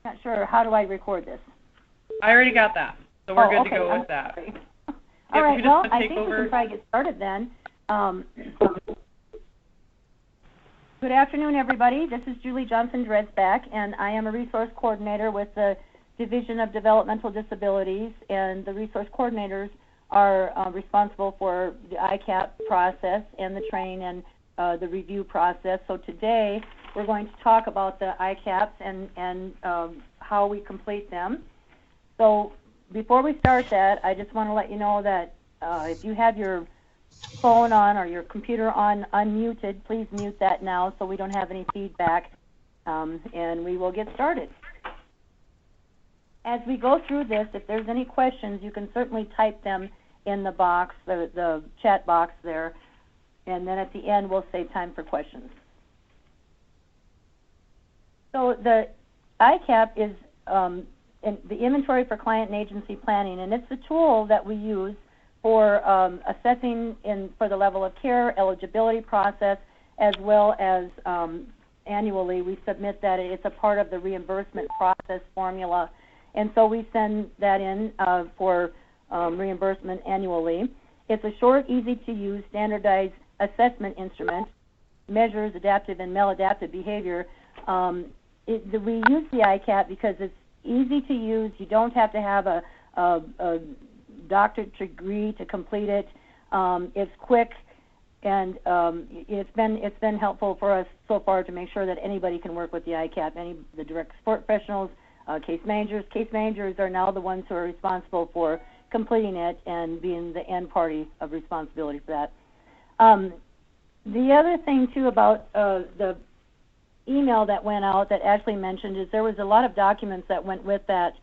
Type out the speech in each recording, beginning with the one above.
Not sure. How do I record this? I already got that, so we're good okay. to go with that. All right, well, I think we can try to get started then. Good afternoon, everybody. This is Julie Johnson-Dredsbach, and I am a resource coordinator with the Division of Developmental Disabilities, and the resource coordinators are responsible for the ICAP process and the training and the review process. So today we're going to talk about the ICAPs and how we complete them. So before we start that, I just want to let you know that if you have your phone on or your computer on unmuted, please mute that now so we don't have any feedback, and we will get started. As we go through this, if there's any questions, you can certainly type them in the box, the chat box there, and then at the end we'll save time for questions. So the ICAP is the Inventory for Client and Agency Planning, and it's the tool that we use for assessing for the level of care, eligibility process, as well as annually we submit that. It's a part of the reimbursement process formula, and so we send that in for reimbursement annually. It's a short, easy-to-use, standardized assessment instrument, measures adaptive and maladaptive behavior. We use the ICAP because it's easy to use. You don't have to have a doctorate degree to complete it. It's quick, and it's been helpful for us so far to make sure that anybody can work with the ICAP. The direct support professionals, case managers. Case managers are now the ones who are responsible for completing it and being the end party of responsibility for that. The other thing too about the email that went out that Ashley mentioned is there was a lot of documents that went with that,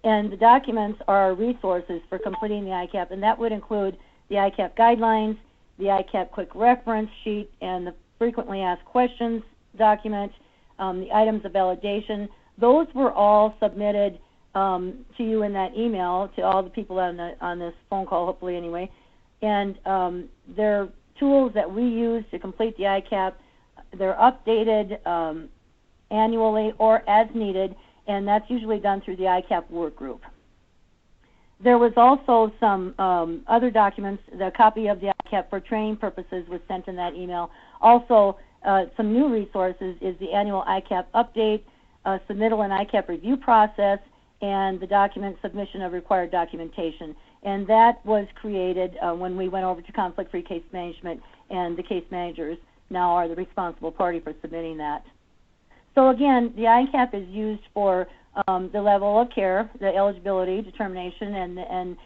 and the documents are resources for completing the ICAP, and that would include the ICAP guidelines, the ICAP quick reference sheet, and the frequently asked questions document, the items of validation. Those were all submitted to you in that email, to all the people on this phone call, hopefully anyway, and they're tools that we use to complete the ICAP. They're updated annually or as needed, and that's usually done through the ICAP work group. There was also some other documents. The copy of the ICAP for training purposes was sent in that email. Also, some new resources is the annual ICAP update, submittal and ICAP review process, and the document submission of required documentation. And that was created when we went over to conflict-free case management, and the case managers now are the responsible party for submitting that. So again, the ICAP is used for the level of care, the eligibility determination, and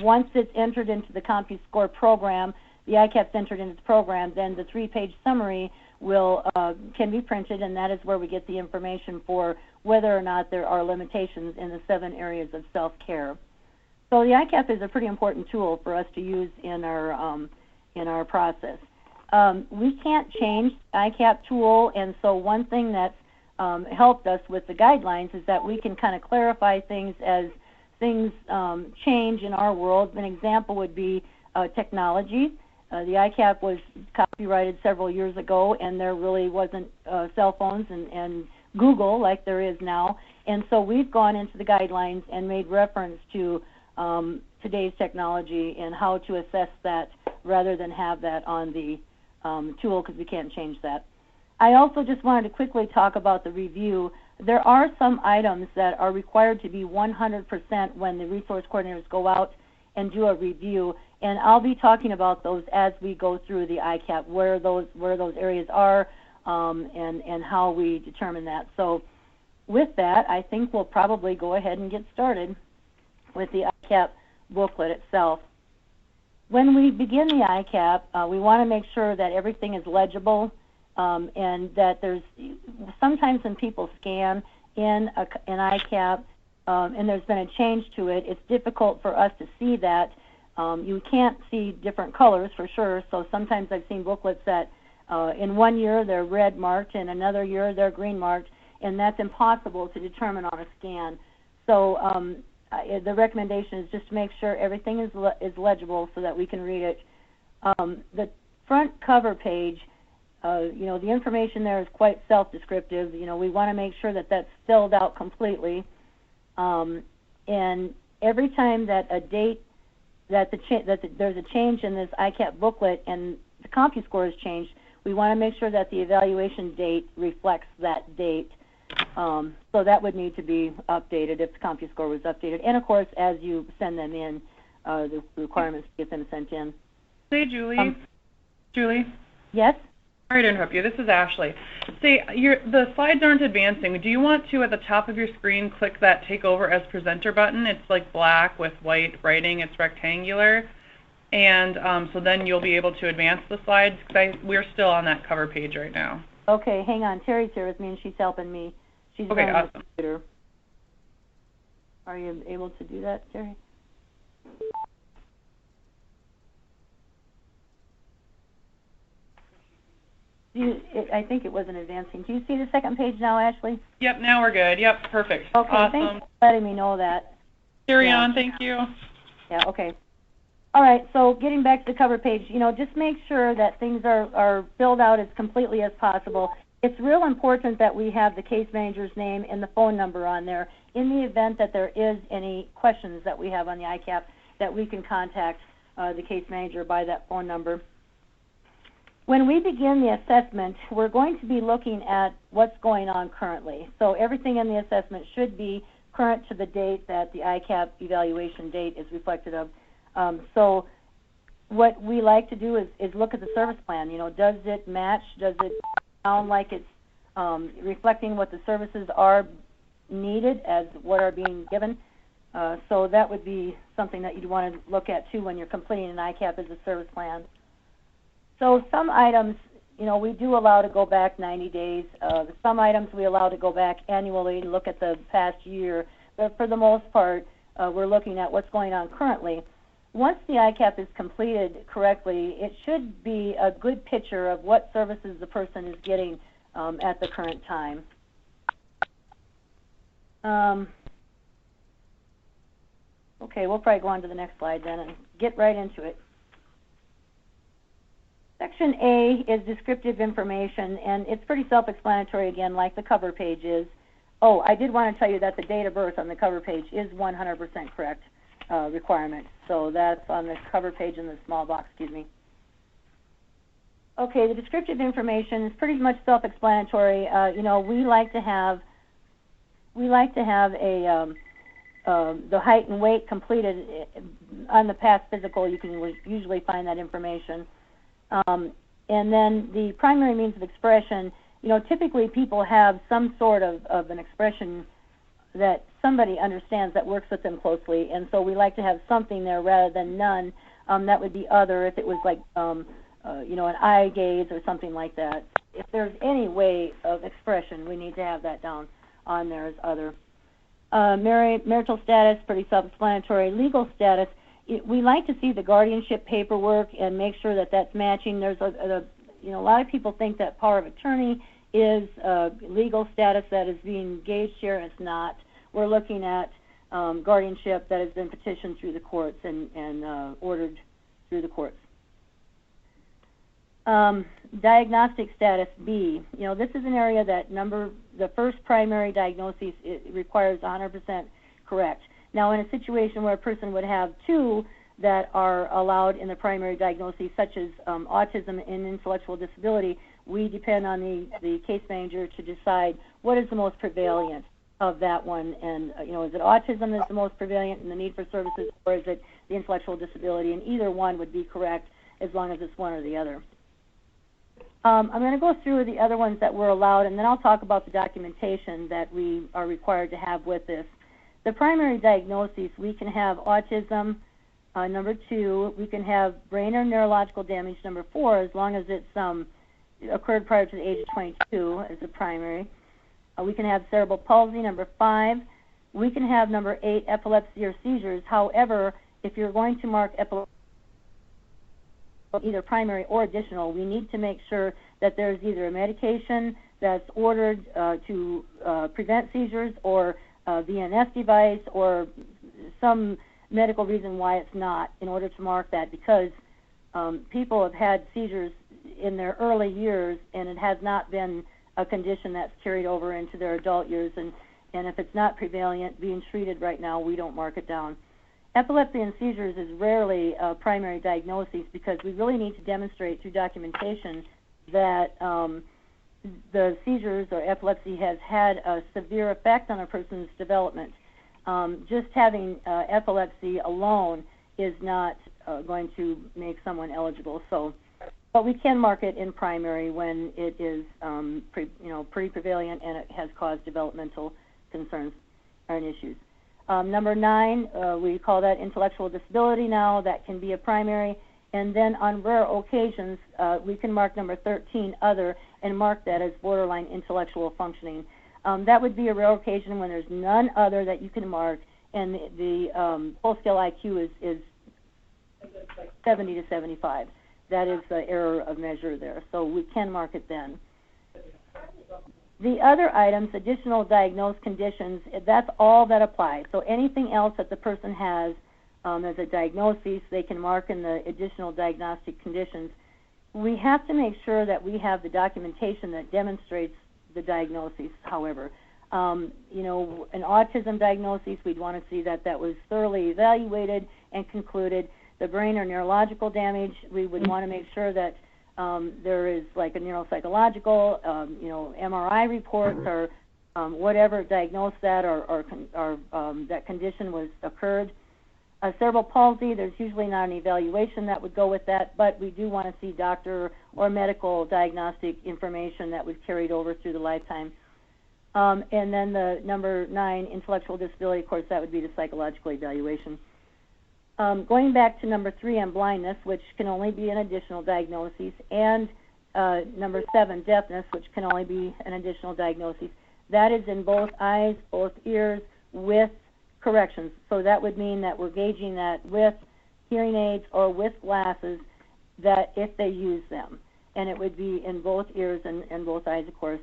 once it's entered into the CompuScore program, the ICAP's entered into the program, then the 3-page summary can be printed, and that is where we get the information for whether or not there are limitations in the 7 areas of self-care. So the ICAP is a pretty important tool for us to use in our process. We can't change ICAP tool, and so one thing that's helped us with the guidelines is that we can kind of clarify things as things change in our world. An example would be technology. The ICAP was copyrighted several years ago, and there really wasn't cell phones and Google like there is now, and so we've gone into the guidelines and made reference to today's technology and how to assess that rather than have that on the tool, because we can't change that. I also just wanted to quickly talk about the review. There are some items that are required to be 100% when the resource coordinators go out and do a review, and I'll be talking about those as we go through the ICAP, where those areas are, and how we determine that. So with that, I think we'll probably go ahead and get started with the ICAP booklet itself. When we begin the ICAP, we want to make sure that everything is legible, and that sometimes when people scan in an ICAP and there's been a change to it, it's difficult for us to see that. You can't see different colors for sure, so sometimes I've seen booklets that in one year they're red marked and another year they're green marked, and that's impossible to determine on a scan. So the recommendation is just to make sure everything is legible so that we can read it. The front cover page you know, the information there is quite self-descriptive. You know, we want to make sure that that's filled out completely. And every time that a date, there's a change in this ICAP booklet and the CompuScore is changed, we want to make sure that the evaluation date reflects that date. So that would need to be updated if the CompuScore was updated. And of course, as you send them in, the requirements to get them sent in. Say, Julie. Julie? Yes? Sorry to interrupt you. This is Ashley. Say, the slides aren't advancing. Do you want to, at the top of your screen, click that Take Over as Presenter button? It's like black with white writing. It's rectangular. And so then you'll be able to advance the slides. We're still on that cover page right now. Okay, hang on. Terry's here with me, and she's helping me. She's okay, on awesome. the computer. Are you able to do that, Terry? I think it wasn't advancing. Do you see the second page now, Ashley? Yep, now we're good. Yep, perfect. Okay, awesome. Thanks for letting me know that. Carry on, thank you. Yeah, okay. All right, so getting back to the cover page, you know, just make sure that things are filled out as completely as possible. It's real important that we have the case manager's name and the phone number on there in the event that there is any questions that we have on the ICAP, that we can contact the case manager by that phone number. When we begin the assessment, we're going to be looking at what's going on currently. So everything in the assessment should be current to the date that the ICAP evaluation date is reflected of. So what we like to do is look at the service plan. You know, does it match? Does it sound like it's reflecting what the services are needed as what are being given? So that would be something that you'd want to look at too when you're completing an ICAP as a service plan. So some items, you know, we do allow to go back 90 days. Some items we allow to go back annually and look at the past year. But for the most part, we're looking at what's going on currently. Once the ICAP is completed correctly, it should be a good picture of what services the person is getting at the current time. Okay, we'll probably go on to the next slide then and get right into it. Section A is descriptive information, and it's pretty self-explanatory again, like the cover page is. Oh, I did want to tell you that the date of birth on the cover page is 100% correct requirement. So that's on the cover page in the small box, excuse me. Okay, the descriptive information is pretty much self-explanatory. You know, we like to have a the height and weight completed on the past physical. You can usually find that information. And then the primary means of expression, you know, typically people have some sort of an expression that somebody understands that works with them closely, and so we like to have something there rather than none. That would be other if it was like, you know, an eye gaze or something like that. If there's any way of expression, we need to have that down on there as other. Marital status, pretty self-explanatory. Legal status, we like to see the guardianship paperwork and make sure that that's matching. There's you know, a lot of people think that power of attorney is legal status that is being engaged here. It's not. We're looking at guardianship that has been petitioned through the courts and ordered through the courts. Diagnostic status B. You know, this is an area that the first primary diagnosis, it requires 100% correct. Now, in a situation where a person would have two that are allowed in the primary diagnosis, such as autism and intellectual disability, we depend on the case manager to decide what is the most prevalent of that one. And, you know, is it autism that's the most prevalent in the need for services, or is it the intellectual disability? And either one would be correct as long as it's one or the other. I'm going to go through the other ones that were allowed, and then I'll talk about the documentation that we are required to have with this. The primary diagnosis, we can have autism, number 2. We can have brain or neurological damage, number 4, as long as it's occurred prior to the age of 22 as a primary. We can have cerebral palsy, number 5. We can have number 8, epilepsy or seizures. However, if you're going to mark epilepsy, either primary or additional, we need to make sure that there's either a medication that's ordered to prevent seizures, or VNS device, or some medical reason why it's not, in order to mark that, because people have had seizures in their early years, and it has not been a condition that's carried over into their adult years, and if it's not prevalent, being treated right now, we don't mark it down. Epilepsy and seizures is rarely a primary diagnosis because we really need to demonstrate through documentation that the seizures or epilepsy has had a severe effect on a person's development. Just having epilepsy alone is not going to make someone eligible. So, but we can mark it in primary when it is pretty prevalent and it has caused developmental concerns and issues. Number 9, we call that intellectual disability now. That can be a primary. And then on rare occasions, we can mark number 13, other, and mark that as borderline intellectual functioning. That would be a rare occasion when there's none other that you can mark, and the full-scale IQ is 70 to 75. That is the error of measure there. So we can mark it then. The other items, additional diagnosed conditions, that's all that applies. So anything else that the person has as a diagnosis, they can mark in the additional diagnostic conditions. We have to make sure that we have the documentation that demonstrates the diagnosis, however. An autism diagnosis, we'd want to see that was thoroughly evaluated and concluded. The brain or neurological damage, we would want to make sure that there is like a neuropsychological, MRI reports or whatever diagnosed that or that condition was occurred. Cerebral palsy, there's usually not an evaluation that would go with that, but we do want to see doctor or medical diagnostic information that was carried over through the lifetime. And then the number 9, intellectual disability, of course, that would be the psychological evaluation. Going back to number 3 on blindness, which can only be an additional diagnosis, and number 7, deafness, which can only be an additional diagnosis. That is in both eyes, both ears, with corrections. So that would mean that we're gauging that with hearing aids or with glasses, that if they use them. And it would be in both ears and both eyes, of course.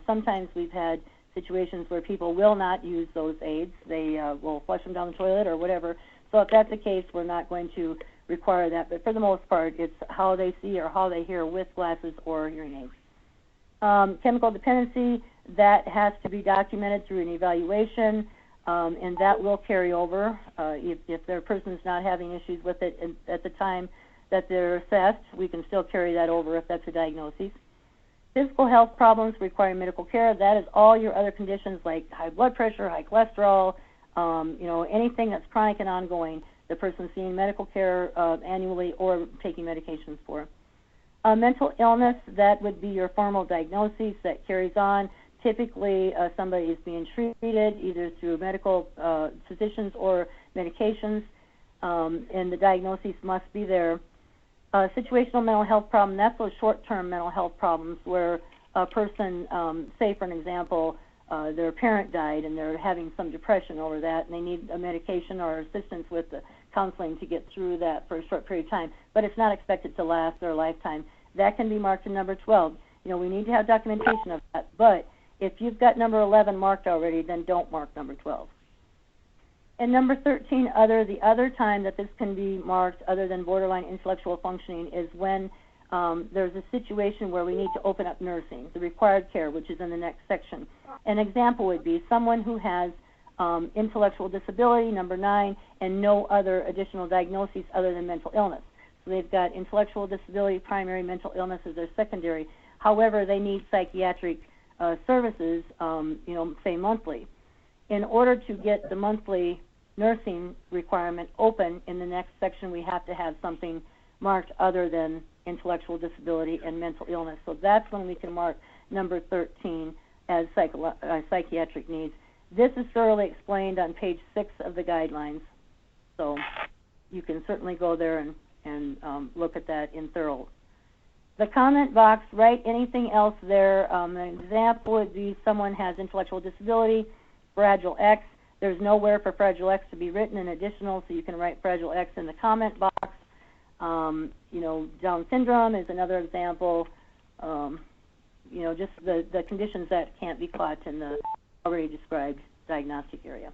Sometimes we've had situations where people will not use those aids. They will flush them down the toilet or whatever. So if that's the case, we're not going to require that. But for the most part, it's how they see or how they hear with glasses or hearing aids. Chemical dependency, that has to be documented through an evaluation, and that will carry over. If their person's not having issues with it at the time that they're assessed, we can still carry that over if that's a diagnosis. Physical health problems requiring medical care, that is all your other conditions like high blood pressure, high cholesterol, anything that's chronic and ongoing, the person's seeing medical care annually or taking medications for. Mental illness, that would be your formal diagnosis that carries on. Typically, somebody is being treated either through medical physicians or medications, and the diagnosis must be there. Situational mental health problem, that's those short-term mental health problems where a person, say for an example, their parent died and they're having some depression over that and they need a medication or assistance with the counseling to get through that for a short period of time, but it's not expected to last their lifetime. That can be marked in number 12. We need to have documentation of that, but if you've got number 11 marked already, then don't mark number 12. And number 13, other, the other time that this can be marked other than borderline intellectual functioning is when there's a situation where we need to open up nursing, the required care, which is in the next section. An example would be someone who has intellectual disability, number 9, and no other additional diagnoses other than mental illness. So they've got intellectual disability, primary, mental illness as their secondary. However, they need psychiatric services, say monthly. In order to get the monthly nursing requirement open in the next section, we have to have something marked other than intellectual disability and mental illness. So that's when we can mark number 13 as psychiatric needs. This is thoroughly explained on page 6 of the guidelines. So you can certainly go there and look at that in thorough. The comment box, write anything else there. An example would be someone has intellectual disability, Fragile X. There's nowhere for Fragile X to be written in additional, so you can write Fragile X in the comment box. Down syndrome is another example. Just the conditions that can't be caught in the already described diagnostic area.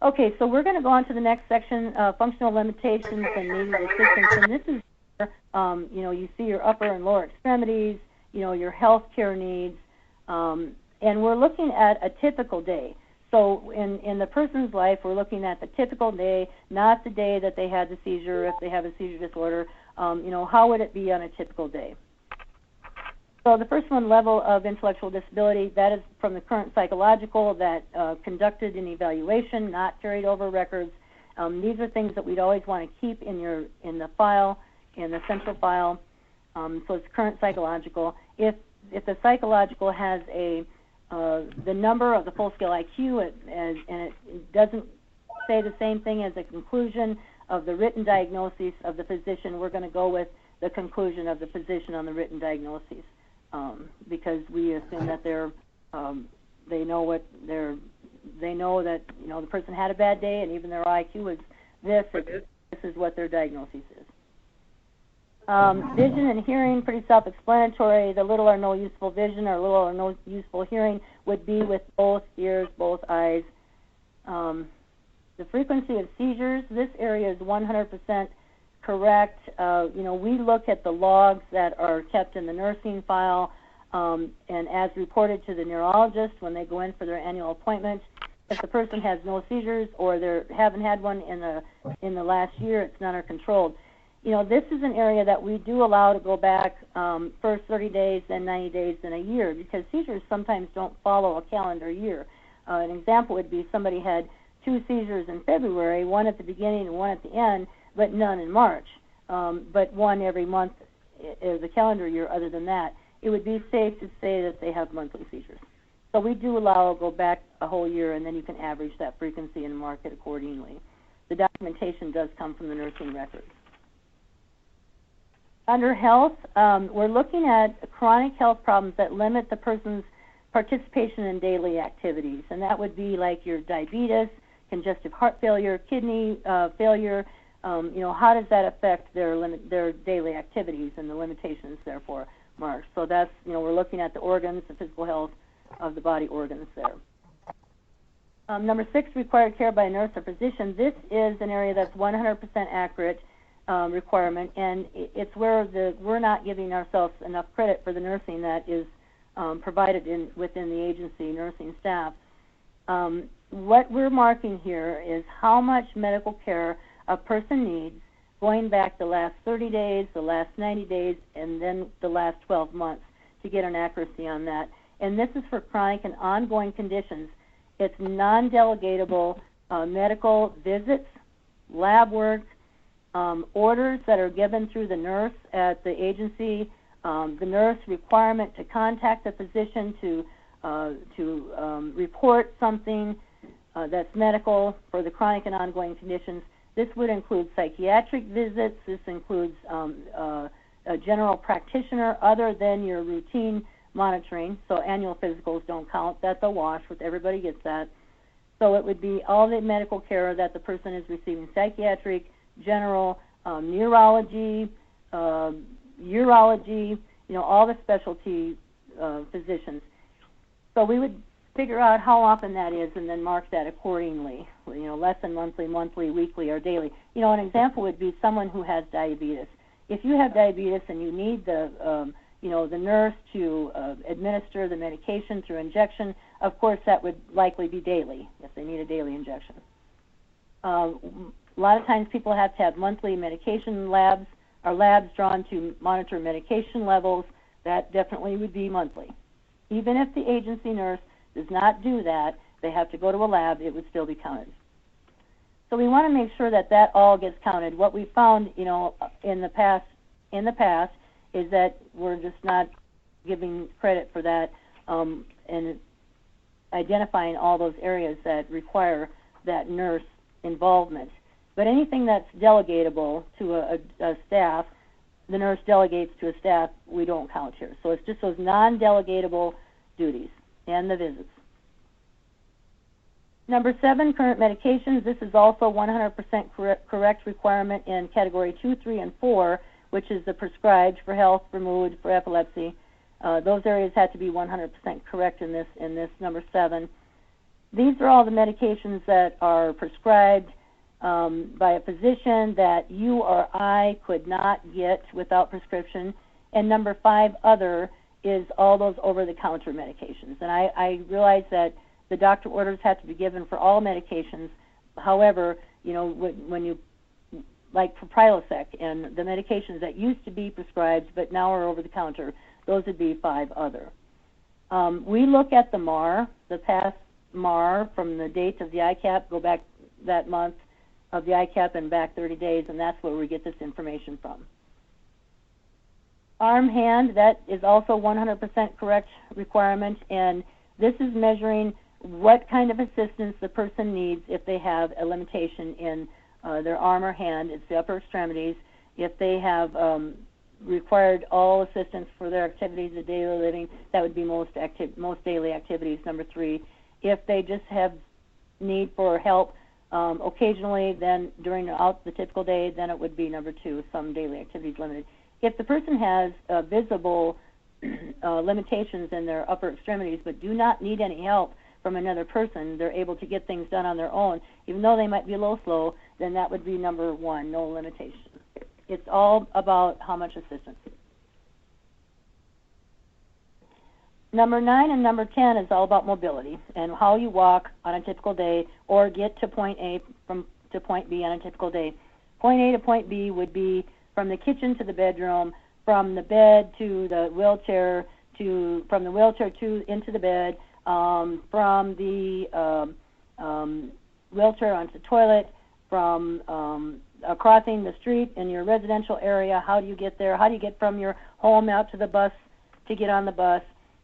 Okay, so we're going to go on to the next section, functional limitations and needed assistance. And this is You see your upper and lower extremities, your health care needs, and we're looking at a typical day. So in the person's life, we're looking at the typical day, not the day that they had the seizure, if they have a seizure disorder. How would it be on a typical day? So the first one, level of intellectual disability, that is from the current psychological, that conducted an evaluation, not carried over records. These are things that we'd always want to keep in the file, in the central file. So it's current psychological. If the psychological has the number of the full-scale IQ, and it doesn't say the same thing as the conclusion of the written diagnosis of the physician, we're going to go with the conclusion of the physician on the written diagnosis, because we assume that they know that the person had a bad day, and even their IQ is this is what their diagnosis is. Vision and hearing, pretty self-explanatory. The little or no useful vision or little or no useful hearing would be with both ears, both eyes. The frequency of seizures, this area is 100% correct. We look at the logs that are kept in the nursing file, and as reported to the neurologist when they go in for their annual appointment. If the person has no seizures or they haven't had one in the last year, it's none or controlled. This is an area that we do allow to go back first 30 days, then 90 days, then a year, because seizures sometimes don't follow a calendar year. An example would be somebody had 2 seizures in February, one at the beginning and one at the end, but none in March, but one every month is a calendar year. Other than that, it would be safe to say that they have monthly seizures. So we do allow to go back a whole year, and then you can average that frequency and mark it accordingly. The documentation does come from the nursing records. Under health, we're looking at chronic health problems that limit the person's participation in daily activities, and that would be like your diabetes, congestive heart failure, kidney failure. How does that affect their daily activities and the limitations therefore marked? So that's, we're looking at the organs, the physical health of the body organs there. Number 6, required care by a nurse or physician. This is an area that's 100% accurate. Requirement, and it's where we're not giving ourselves enough credit for the nursing that is provided within the agency nursing staff. What we're marking here is how much medical care a person needs going back the last 30 days, the last 90 days, and then the last 12 months to get an accuracy on that. And this is for chronic and ongoing conditions. It's non-delegatable medical visits, lab work, orders that are given through the nurse at the agency, the nurse requirement to contact the physician to report something that's medical for the chronic and ongoing conditions. This would include psychiatric visits. This includes a general practitioner other than your routine monitoring. So annual physicals don't count. That's a wash. Everybody gets that. So it would be all the medical care that the person is receiving: psychiatric, general, neurology, urology, all the specialty physicians. So we would figure out how often that is and then mark that accordingly, less than monthly, weekly, or daily. An example would be someone who has diabetes. If you have diabetes and you need the nurse to administer the medication through injection, of course that would likely be daily if they need a daily injection. A lot of times people have to have monthly medication labs or labs drawn to monitor medication levels. That definitely would be monthly. Even if the agency nurse does not do that, they have to go to a lab, it would still be counted. So we want to make sure that that all gets counted. What we found, in the past is that we're just not giving credit for that and identifying all those areas that require that nurse involvement. But anything that's delegatable to a staff, the nurse delegates to a staff, we don't count here. So it's just those non-delegatable duties and the visits. Number 7, current medications. This is also 100% correct requirement in category 2, 3, and 4, which is the prescribed for health, for mood, for epilepsy. Those areas had to be 100% correct in this number 7. These are all the medications that are prescribed by a physician that you or I could not get without prescription. And number 5, other, is all those over-the-counter medications. And I realize that the doctor orders have to be given for all medications. However, you know, when you, like for Prilosec and the medications that used to be prescribed but now are over-the-counter, those would be 5 other. We look at the MAR, the past MAR from the date of the ICAP, go back that month of the ICAP and back 30 days, and that's where we get this information from. Arm, hand, that is also 100% correct requirement, and this is measuring what kind of assistance the person needs if they have a limitation in their arm or hand. It's the upper extremities. If they have required all assistance for their activities of daily living, that would be most daily activities, number 3. If they just have need for help occasionally, then throughout the typical day, then it would be number 2, some daily activities limited. If the person has visible limitations in their upper extremities but do not need any help from another person, they're able to get things done on their own, even though they might be a little slow, then that would be number 1, no limitation. It's all about how much assistance. Number 9 and number 10 is all about mobility and how you walk on a typical day or get to point A to point B on a typical day. Point A to point B would be from the kitchen to the bedroom, from the bed to the wheelchair, from the wheelchair into the bed, from the wheelchair onto the toilet, from crossing the street in your residential area. How do you get there? How do you get from your home out to the bus to get on the bus?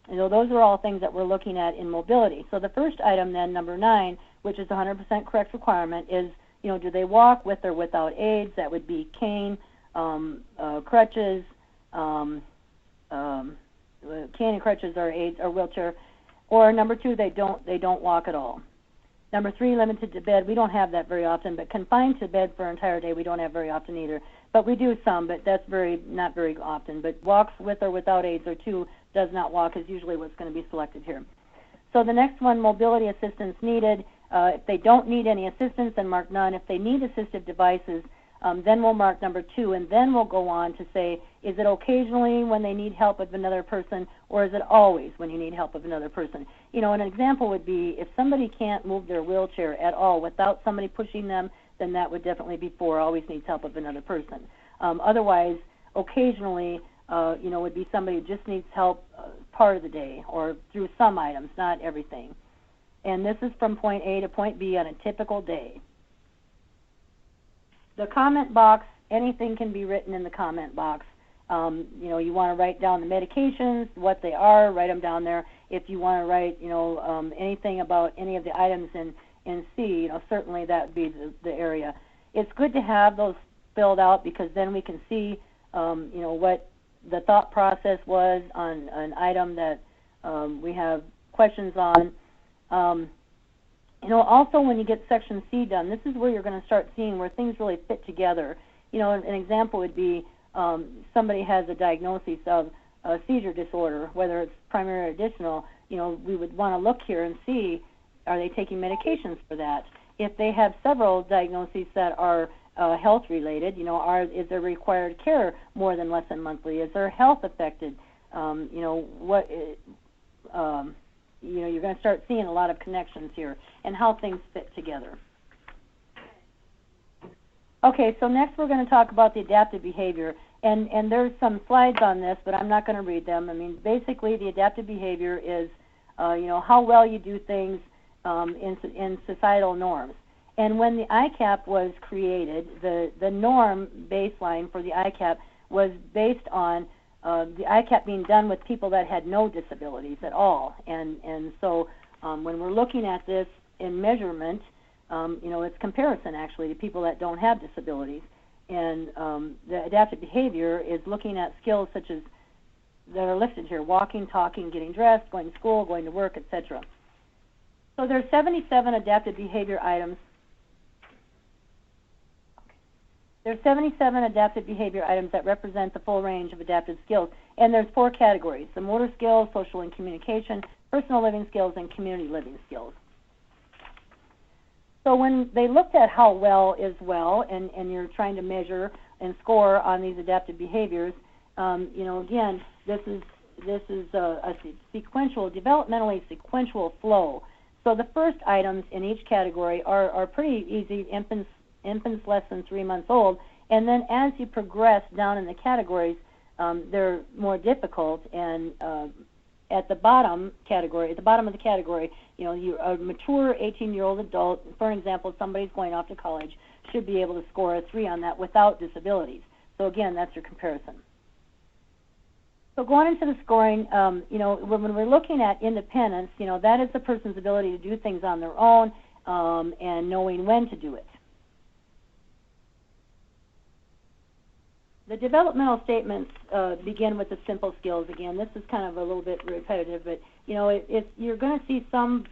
You know, those are all things that we're looking at in mobility. So the first item then, number 9, which is 100% correct requirement, is, you know, do they walk with or without aids? That would be cane, crutches, cane and crutches or aids or wheelchair. Or number 2, they don't walk at all. Number 3, limited to bed. We don't have that very often, but confined to bed for an entire day we don't have very often either. But we do some, but that's not very often. But walks with or without aids, or 2, does not walk, is usually what's going to be selected here. So the next one, mobility assistance needed. If they don't need any assistance, then mark none. If they need assistive devices, then we'll mark number 2, and then we'll go on to say, is it occasionally when they need help of another person, or is it always when you need help of another person? You know, an example would be if somebody can't move their wheelchair at all without somebody pushing them, then that would definitely be 4, always needs help of another person. Otherwise, occasionally, you know, would be somebody who just needs help part of the day or through some items, not everything. And this is from point A to point B on a typical day. The comment box, anything can be written in the comment box. You know, you want to write down the medications, what they are, write them down there. If you want to write, you know, anything about any of the items in C, you know, certainly that would be the area. It's good to have those filled out because then we can see, you know, what the thought process was on an item that we have questions on. You know, also when you get section C done, this is where you're going to start seeing where things really fit together. You know, an example would be somebody has a diagnosis of a seizure disorder, whether it's primary or additional. You know, we would want to look here and see, are they taking medications for that? If they have several diagnoses that are health related, you know, is there required care more than less than monthly? Is their health affected? You know, what? You know, you're going to start seeing a lot of connections here and how things fit together. Okay, so next we're going to talk about the adaptive behavior, and there's some slides on this, but I'm not going to read them. I mean, basically the adaptive behavior is, you know, how well you do things in societal norms. And when the ICAP was created, the norm baseline for the ICAP was based on the ICAP being done with people that had no disabilities at all. And so when we're looking at this in measurement, you know, it's comparison actually to people that don't have disabilities. And the adaptive behavior is looking at skills such as that are listed here: walking, talking, getting dressed, going to school, going to work, etc. So there's 77 adaptive behavior items. There's 77 adaptive behavior items that represent the full range of adaptive skills. And there's 4 categories: the motor skills, social and communication, personal living skills, and community living skills. So when they looked at how well is well, and you're trying to measure and score on these adaptive behaviors, again, this is a sequential, developmentally sequential flow. So the first items in each category are pretty easy, infants less than 3 months old, and then as you progress down in the categories, they're more difficult, and at the bottom of the category, you're a mature 18-year-old adult, for example, somebody's going off to college, should be able to score a 3 on that without disabilities. So again, that's your comparison. So going into the scoring, when we're looking at independence, that is the person's ability to do things on their own and knowing when to do it. The developmental statements begin with the simple skills. Again, this is kind of a little bit repetitive, but you're going to see some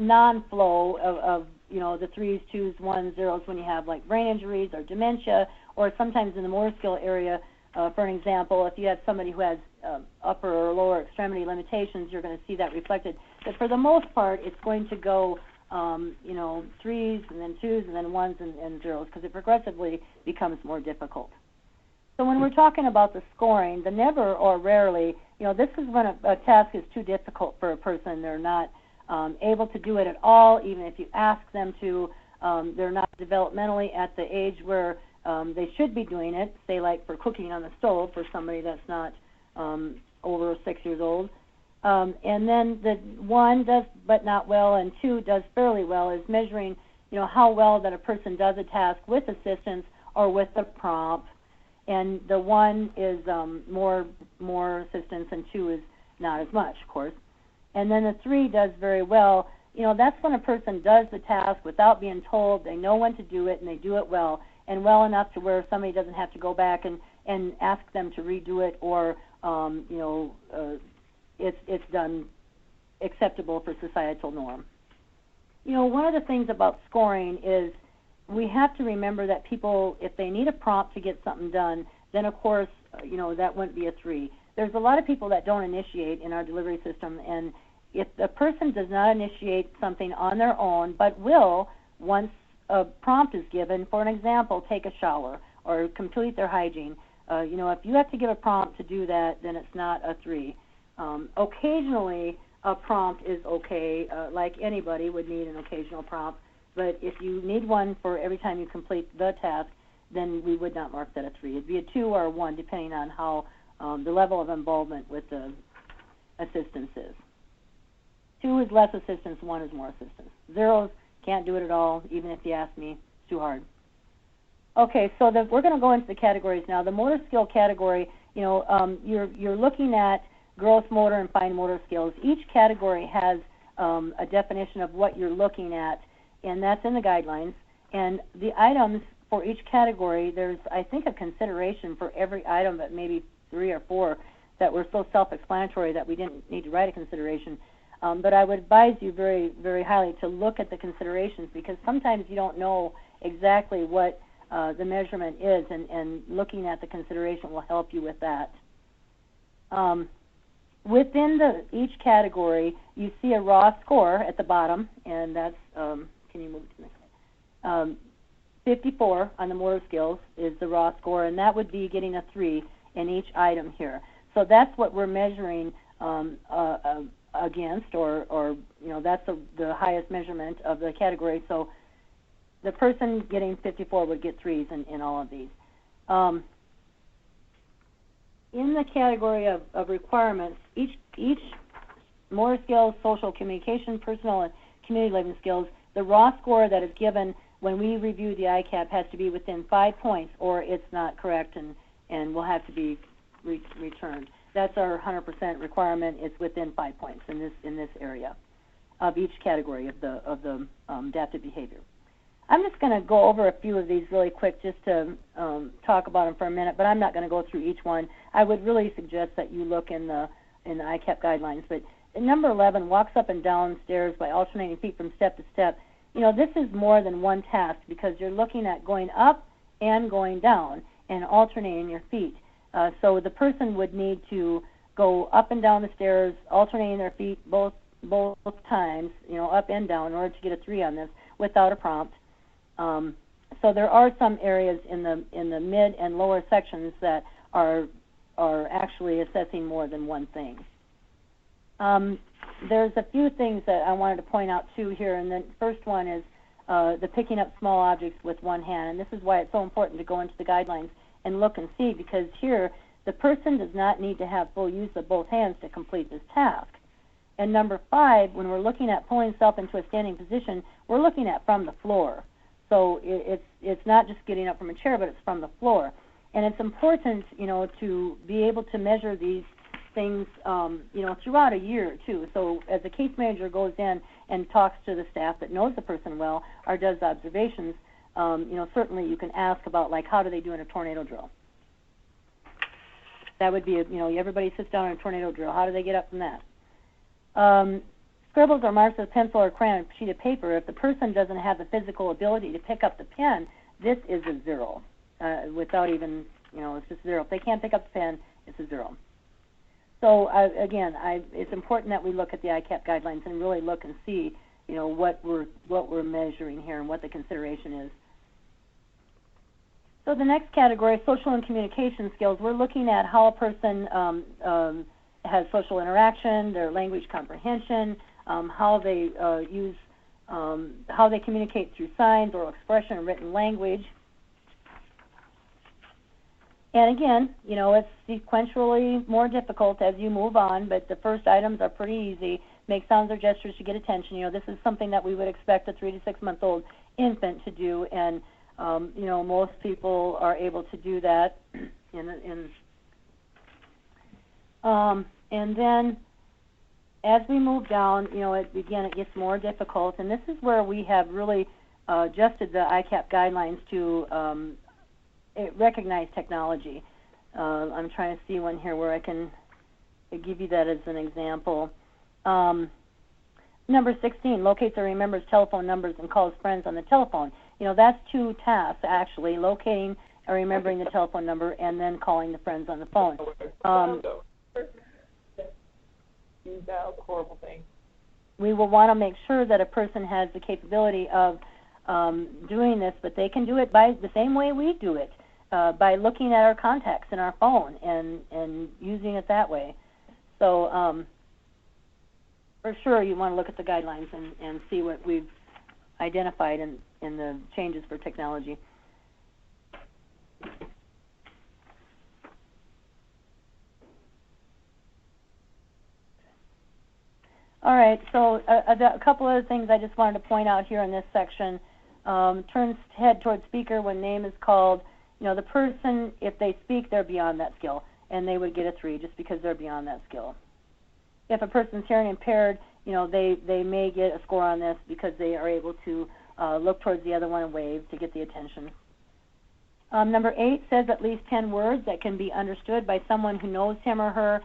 non-flow of the 3s, 2s, 1s, 0s when you have like brain injuries or dementia, or sometimes in the motor skill area. For an example, if you have somebody who has upper or lower extremity limitations, you're going to see that reflected. But for the most part, it's going to go 3s and then 2s and then 1s and 0s, because it progressively becomes more difficult. So when we're talking about the scoring, the never or rarely, this is when a task is too difficult for a person. They're not able to do it at all, even if you ask them to. They're not developmentally at the age where they should be doing it, say like for cooking on the stove for somebody that's not over 6 years old. And then the 1 does but not well and 2 does fairly well is measuring how well that a person does a task with assistance or with the prompt. And the 1 is more assistance and 2 is not as much, of course. And then the 3 does very well. That's when a person does the task without being told. They know when to do it and they do it well, and well enough to where somebody doesn't have to go back and ask them to redo it, or it's done acceptable for societal norm. One of the things about scoring is we have to remember that people, if they need a prompt to get something done, then of course, that wouldn't be a 3. There's a lot of people that don't initiate in our delivery system, and if a person does not initiate something on their own, but will once a prompt is given, for an example, take a shower or complete their hygiene, if you have to give a prompt to do that, then it's not a 3. Occasionally, a prompt is okay, like anybody would need an occasional prompt, but if you need one for every time you complete the task, then we would not mark that a 3. It'd be a 2 or a 1, depending on how the level of involvement with the assistance is. 2 is less assistance, 1 is more assistance. 0s can't do it at all, even if you ask me, it's too hard. Okay, so we're going to go into the categories now. The motor skill category, you're looking at gross motor and fine motor skills. Each category has a definition of what you're looking at, and that's in the guidelines. And the items for each category, there's, I think, a consideration for every item, but maybe 3 or 4 that were so self-explanatory that we didn't need to write a consideration. But I would advise you very, very highly to look at the considerations, because sometimes you don't know exactly what the measurement is, and looking at the consideration will help you with that. Within each category, you see a raw score at the bottom, and that's, can you move to the next slide? 54 on the motor skills is the raw score, and that would be getting a 3 in each item here. So that's what we're measuring against, or that's the highest measurement of the category. So the person getting 54 would get 3s in all of these. In the category of requirements, each motor skills, social communication, personal and community living skills, the raw score that is given when we review the ICAP has to be within 5 points, or it's not correct and will have to be returned. That's our 100% requirement. It's within 5 points in this area of each category of the adaptive behavior. I'm just going to go over a few of these really quick just to talk about them for a minute, but I'm not going to go through each one. I would really suggest that you look in the ICAP guidelines. But number 11, walks up and down stairs by alternating feet from step to step. This is more than one task, because you're looking at going up and going down and alternating your feet. So the person would need to go up and down the stairs, alternating their feet both both times, up and down, in order to get a 3 on this without a prompt. So there are some areas in the mid and lower sections that are actually assessing more than one thing. There's a few things that I wanted to point out too here, and the first one is the picking up small objects with one hand, and this is why it's so important to go into the guidelines and look and see, because here the person does not need to have full use of both hands to complete this task. And number 5, when we're looking at pulling self into a standing position, we're looking at from the floor. So it's not just getting up from a chair, but it's from the floor. And it's important, to be able to measure these things, throughout a year too. So as a case manager goes in and talks to the staff that knows the person well or does observations, certainly you can ask about, like, how do they do in a tornado drill? That would be, everybody sits down in a tornado drill. How do they get up from that? Scribbles or marks with pencil or crayon on a sheet of paper, if the person doesn't have the physical ability to pick up the pen, this is a 0. Without even, it's just 0. If they can't pick up the pen, it's a 0. So again, it's important that we look at the ICAP guidelines and really look and see, what we're measuring here and what the consideration is. So the next category, social and communication skills, we're looking at how a person has social interaction, their language comprehension, how they how they communicate through signs, oral expression, and written language. And again, it's sequentially more difficult as you move on, but the first items are pretty easy. Make sounds or gestures to get attention. This is something that we would expect a 3 to 6 month old infant to do, and most people are able to do that. And then as we move down, it gets more difficult, and this is where we have really adjusted the ICAP guidelines to recognize technology. I'm trying to see one here where I can give you that as an example. Number 16, locates or remembers telephone numbers and calls friends on the telephone. That's 2 tasks, actually, locating or remembering the telephone number and then calling the friends on the phone. That's a horrible thing. We will want to make sure that a person has the capability of doing this, but they can do it by the same way we do it, by looking at our contacts in our phone and using it that way. So for sure you want to look at the guidelines and see what we've identified in the changes for technology. All right, so a couple other things I just wanted to point out here in this section. Turns head towards speaker when name is called. The person, if they speak, they're beyond that skill, and they would get a 3 just because they're beyond that skill. If a person's hearing impaired, they may get a score on this because they are able to look towards the other one and wave to get the attention. Number 8 says at least 10 words that can be understood by someone who knows him or her.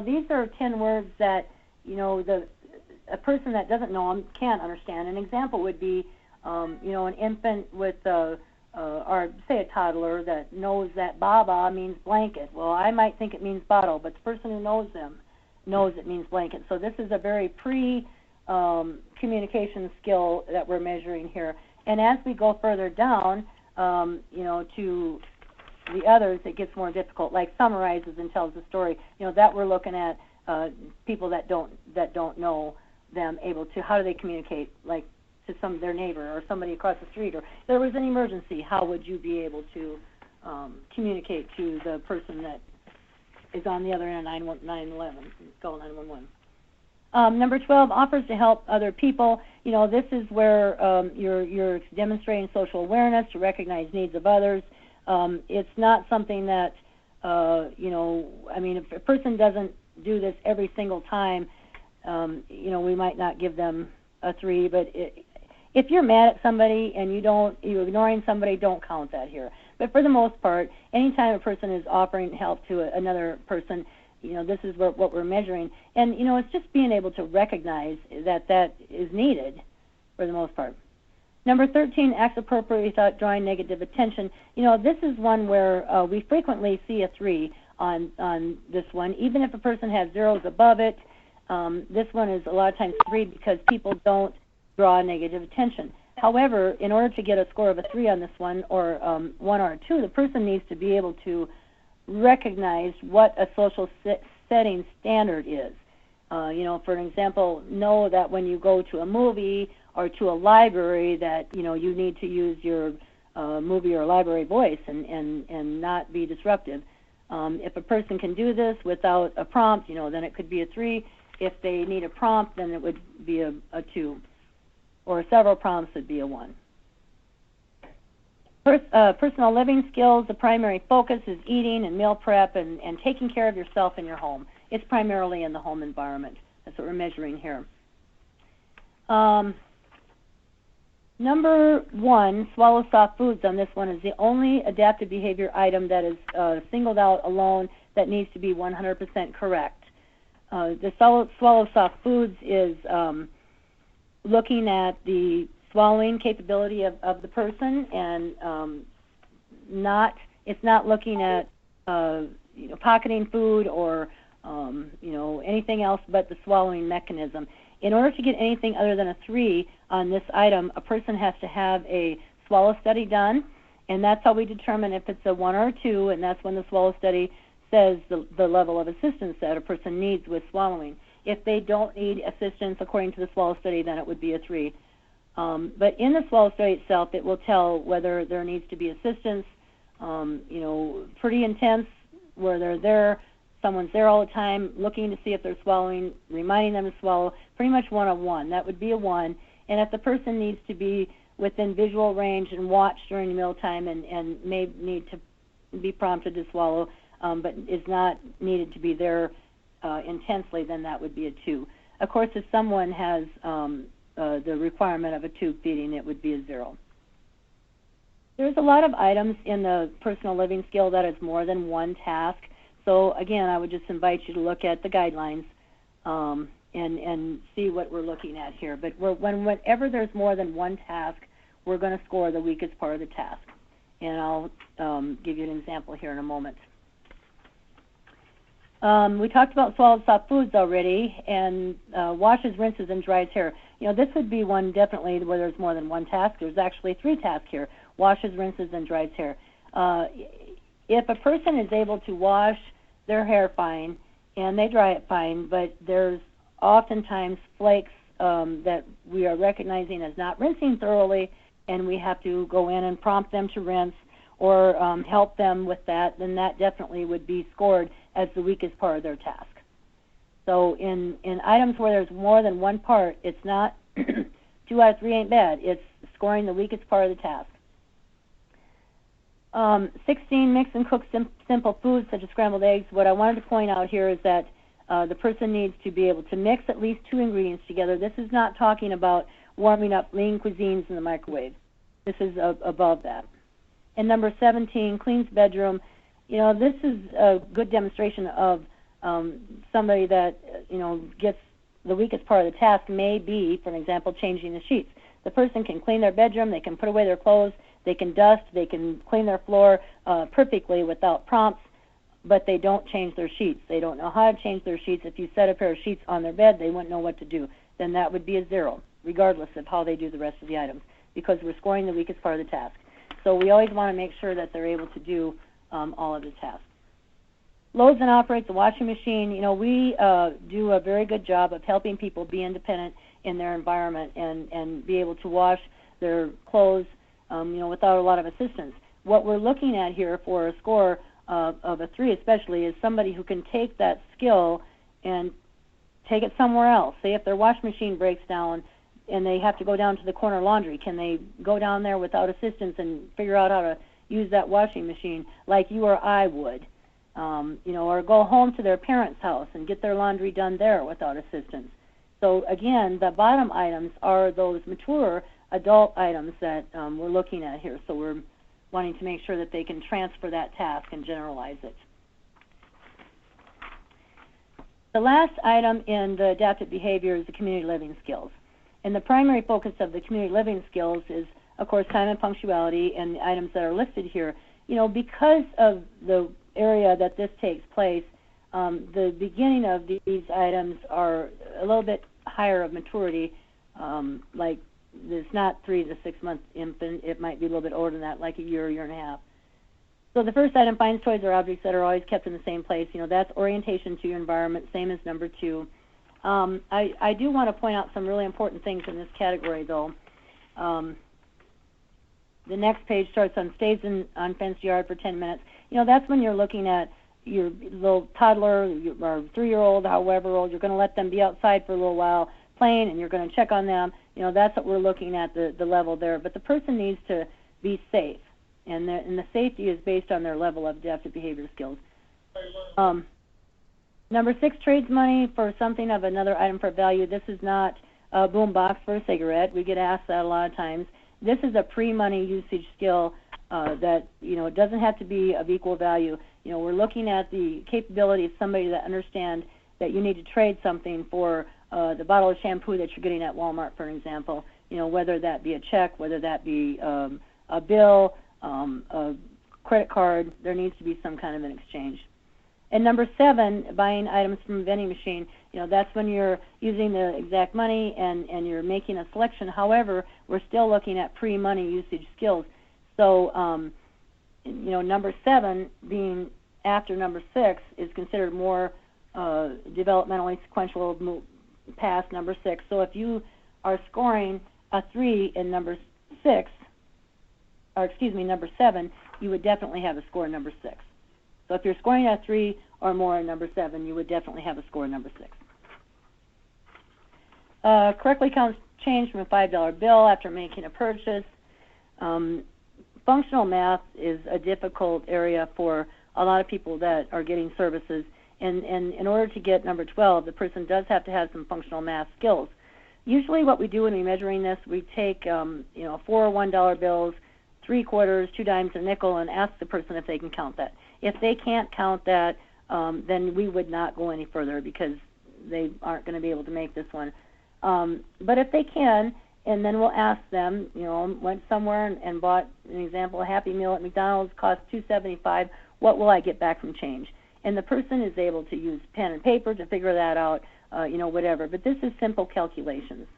These are 10 words that a person that doesn't know them can't understand. An example would be, an infant with, or say a toddler that knows that baba means blanket. Well, I might think it means bottle, but the person who knows them knows it means blanket. So this is a very communication skill that we're measuring here. And as we go further down, to the others, it gets more difficult, like summarizes and tells the story. That we're looking at people that don't know them able to, how do they communicate, like to their neighbor or somebody across the street, or if there was an emergency, how would you be able to communicate to the person that is on the other end of 911, call 911. Number 12, offers to help other people. This is where you're demonstrating social awareness to recognize needs of others. It's not something that, if a person doesn't do this every single time, we might not give them a 3, but if you're mad at somebody and you're ignoring somebody, don't count that here. But for the most part, anytime a person is offering help to another person, this is what we're measuring. And, it's just being able to recognize that is needed for the most part. Number 13, acts appropriately without drawing negative attention. This is one where we frequently see a 3 on this one, even if a person has zeros above it. This one is a lot of times 3 because people don't draw negative attention. However, in order to get a score of a 3 on this one, or 1 or a 2, the person needs to be able to recognize what a social setting standard is. For an example, know that when you go to a movie or to a library that, you need to use your movie or library voice and not be disruptive. If a person can do this without a prompt, then it could be a 3. If they need a prompt, then it would be a 2. Or several prompts would be a 1. Personal living skills, the primary focus is eating and meal prep and taking care of yourself in your home. It's primarily in the home environment. That's what we're measuring here. Number 1, swallow soft foods on this one is the only adaptive behavior item that is singled out alone that needs to be 100% correct. The swallow soft foods is looking at the swallowing capability of the person, and it's not looking at pocketing food or anything else but the swallowing mechanism. In order to get anything other than a 3 on this item, a person has to have a swallow study done, and that's how we determine if it's a 1 or a 2, and that's when the swallow study says the level of assistance that a person needs with swallowing. If they don't need assistance according to the swallow study, then it would be a 3. But in the swallow study itself, it will tell whether there needs to be assistance, pretty intense, where they're there, someone's there all the time looking to see if they're swallowing, reminding them to swallow, pretty much 1 of 1. That would be a 1. And if the person needs to be within visual range and watch during mealtime and may need to be prompted to swallow, but is not needed to be there intensely, then that would be a 2. Of course, if someone has the requirement of a tube feeding, it would be a 0. There's a lot of items in the personal living skill that is more than 1 task. So again, I would just invite you to look at the guidelines and see what we're looking at here. But whenever there's more than 1 task, we're going to score the weakest part of the task. And I'll give you an example here in a moment. We talked about swallowed soft foods already, and washes, rinses, and dries hair. This would be one definitely where there's more than 1 task. There's actually 3 tasks here: washes, rinses, and dries hair. If a person is able to wash their hair fine and they dry it fine, but there's oftentimes flakes that we are recognizing as not rinsing thoroughly, and we have to go in and prompt them to rinse or help them with that, then that definitely would be scored as the weakest part of their task. So in items where there's more than 1 part, it's not 2 out of 3 ain't bad. It's scoring the weakest part of the task. 16, mix and cook simple foods such as scrambled eggs. What I wanted to point out here is that the person needs to be able to mix at least 2 ingredients together. This is not talking about warming up lean cuisines in the microwave. This is above that. And number 17, cleans bedroom. This is a good demonstration of somebody that, gets the weakest part of the task may be, for example, changing the sheets. The person can clean their bedroom, they can put away their clothes, they can dust, they can clean their floor perfectly without prompts, but they don't change their sheets. They don't know how to change their sheets. If you set a pair of sheets on their bed, they wouldn't know what to do. Then that would be a 0, regardless of how they do the rest of the items, because we're scoring the weakest part of the task. So we always want to make sure that they're able to do all of the tasks. Loads and operates a washing machine. We do a very good job of helping people be independent in their environment and be able to wash their clothes without a lot of assistance. What we're looking at here for a score of a 3 especially is somebody who can take that skill and take it somewhere else. Say if their washing machine breaks down and they have to go down to the corner laundry, can they go down there without assistance and figure out how to use that washing machine like you or I would? Or go home to their parents' house and get their laundry done there without assistance. So again, the bottom items are those mature adult items that we're looking at here. So we're wanting to make sure that they can transfer that task and generalize it. The last item in the adaptive behavior is the community living skills. And the primary focus of the community living skills is, of course, time and punctuality and the items that are listed here. Because of the area that this takes place, The beginning of these items are a little bit higher of maturity, like it's not 3 to 6 month infant. It might be a little bit older than that, like a year and a half. So the first item, finds toys or objects that are always kept in the same place. That's orientation to your environment, same as number 2. I do want to point out some really important things in this category, though. The next page starts on stays in unfenced yard for 10 minutes. That's when you're looking at your little toddler or 3-year-old, however old. You're going to let them be outside for a little while playing, and you're going to check on them. That's what we're looking at, the level there. But the person needs to be safe, and the safety is based on their level of adaptive behavior skills. Number 6, trades money for something of another item for value. This is not a boom box for a cigarette. We get asked that a lot of times. This is a pre-money usage skill that, it doesn't have to be of equal value. We're looking at the capability of somebody that understands that you need to trade something for the bottle of shampoo that you're getting at Walmart, for an example. Whether that be a check, whether that be a bill, a credit card, there needs to be some kind of an exchange. And number 7, buying items from a vending machine. That's when you're using the exact money and you're making a selection. However, we're still looking at pre-money usage skills. So, number 7 being after number 6 is considered more developmentally sequential past number 6. So if you are scoring a 3 in number 7, you would definitely have a score in number 6. So if you're scoring a 3 or more in number 7, you would definitely have a score in number 6. Correctly counts change from a $5 bill after making a purchase. Functional math is a difficult area for a lot of people that are getting services. And in order to get number 12, the person does have to have some functional math skills. Usually what we do when we're measuring this, we take 4 $1 bills, 3 quarters, 2 dimes, a nickel, and ask the person if they can count that. If they can't count that, then we would not go any further because they aren't going to be able to make this one. But if they can, and then we'll ask them, went somewhere and bought, an example, a Happy Meal at McDonald's, cost $2.75, what will I get back from change? And the person is able to use pen and paper to figure that out, whatever. But this is simple calculations.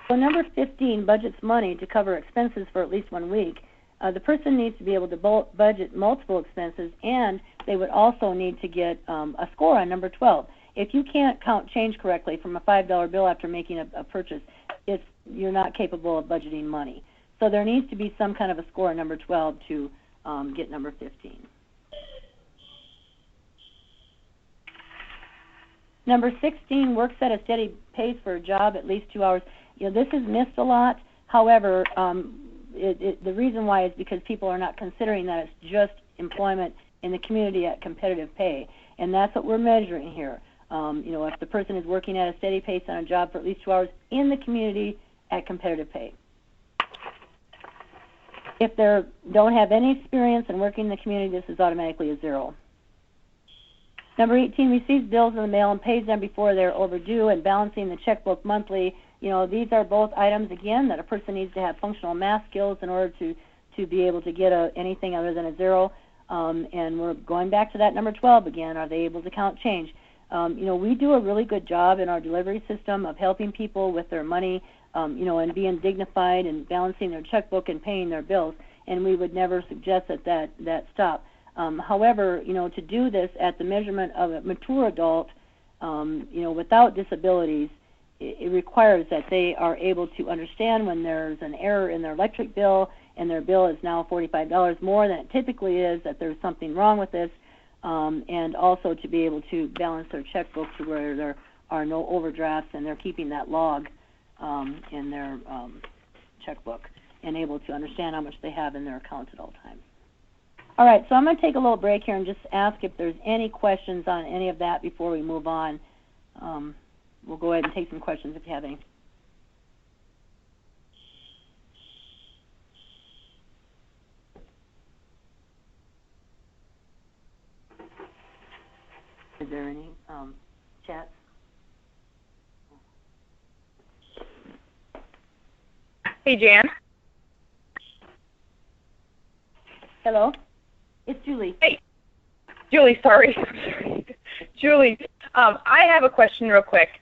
So number 15, budgets money to cover expenses for at least 1 week. The person needs to be able to budget multiple expenses, and they would also need to get a score on number 12. If you can't count change correctly from a $5 bill after making a purchase, you're not capable of budgeting money. So there needs to be some kind of a score on number 12 to get number 15. Number 16, works at a steady pace for a job at least 2 hours. This is missed a lot. However, the reason why is because people are not considering that it's just employment in the community at competitive pay, and that's what we're measuring here. If the person is working at a steady pace on a job for at least 2 hours in the community at competitive pay. If they don't have any experience in working in the community, this is automatically a 0. Number 18, receives bills in the mail and pays them before they're overdue, and balancing the checkbook monthly. These are both items, again, that a person needs to have functional math skills in order to be able to get anything other than a 0. And we're going back to that number 12 again. Are they able to count change? We do a really good job in our delivery system of helping people with their money, and being dignified and balancing their checkbook and paying their bills. And we would never suggest that stop. However, to do this at the measurement of a mature adult, without disabilities, it requires that they are able to understand when there's an error in their electric bill and their bill is now $45 more than it typically is, that there's something wrong with this, and also to be able to balance their checkbook to where there are no overdrafts and they're keeping that log in their checkbook and able to understand how much they have in their account at all times. All right, so I'm going to take a little break here and just ask if there's any questions on any of that before we move on. We'll go ahead and take some questions if you have any. Is there any chats? Hey, Jan. Hello? It's Julie. Hey. Julie, sorry. I'm sorry. Julie, I have a question real quick.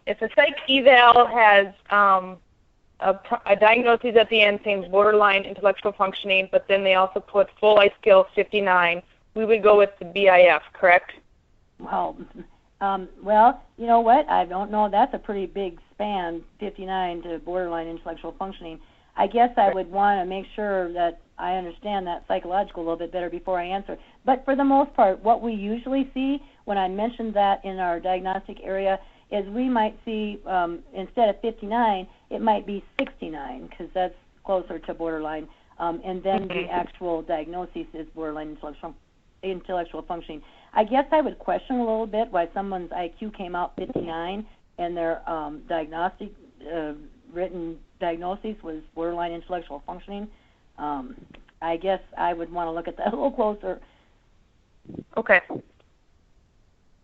If a psych eval has a diagnosis at the end saying borderline intellectual functioning, but then they also put full life skills 59, we would go with the BIF, correct? Well, well, you know what? I don't know. That's a pretty big span, 59 to borderline intellectual functioning. I guess I would want to make sure that I understand that psychological a little bit better before I answer. But for the most part, what we usually see when I mentioned that in our diagnostic area is we might see, instead of 59, it might be 69, because that's closer to borderline. And then the actual diagnosis is borderline intellectual functioning. I guess I would question a little bit why someone's IQ came out 59 and their diagnostic written diagnosis was borderline intellectual functioning. I guess I would want to look at that a little closer. Okay.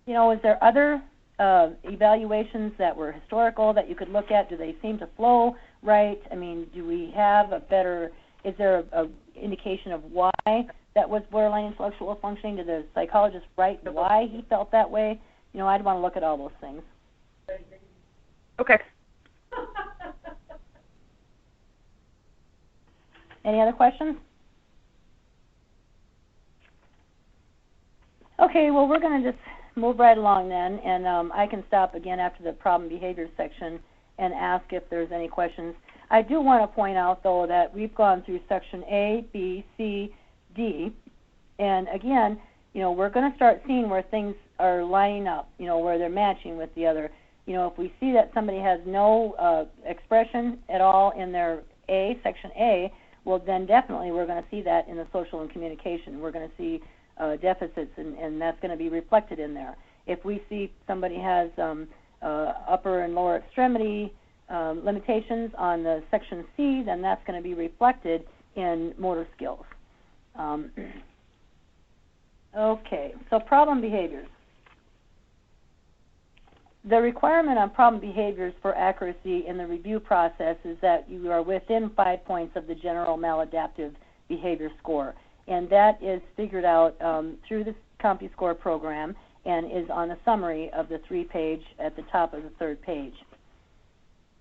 You know, is there other evaluations that were historical that you could look at? Do they seem to flow right? I mean, do we have a better, is there a indication of why that was borderline intellectual functioning? Did the psychologist write why he felt that way? You know, I'd want to look at all those things. Okay. Any other questions? Okay, well, we're going to just move right along then, and I can stop again after the problem behavior section and ask if there's any questions. I do want to point out, though, that we've gone through section A, B, C, D, and again, you know, we're going to start seeing where things are lining up, you know, where they're matching with the other. You know, if we see that somebody has no expression at all in their A, section A, well, then definitely we're going to see that in the social and communication. We're going to see deficits, and that's going to be reflected in there. If we see somebody has upper and lower extremity limitations on the section C, then that's going to be reflected in motor skills. Okay, so problem behaviors. The requirement on problem behaviors for accuracy in the review process is that you are within 5 points of the general maladaptive behavior score, and that is figured out through the CompuScore program and is on the summary of the 3-page at the top of the 3rd page.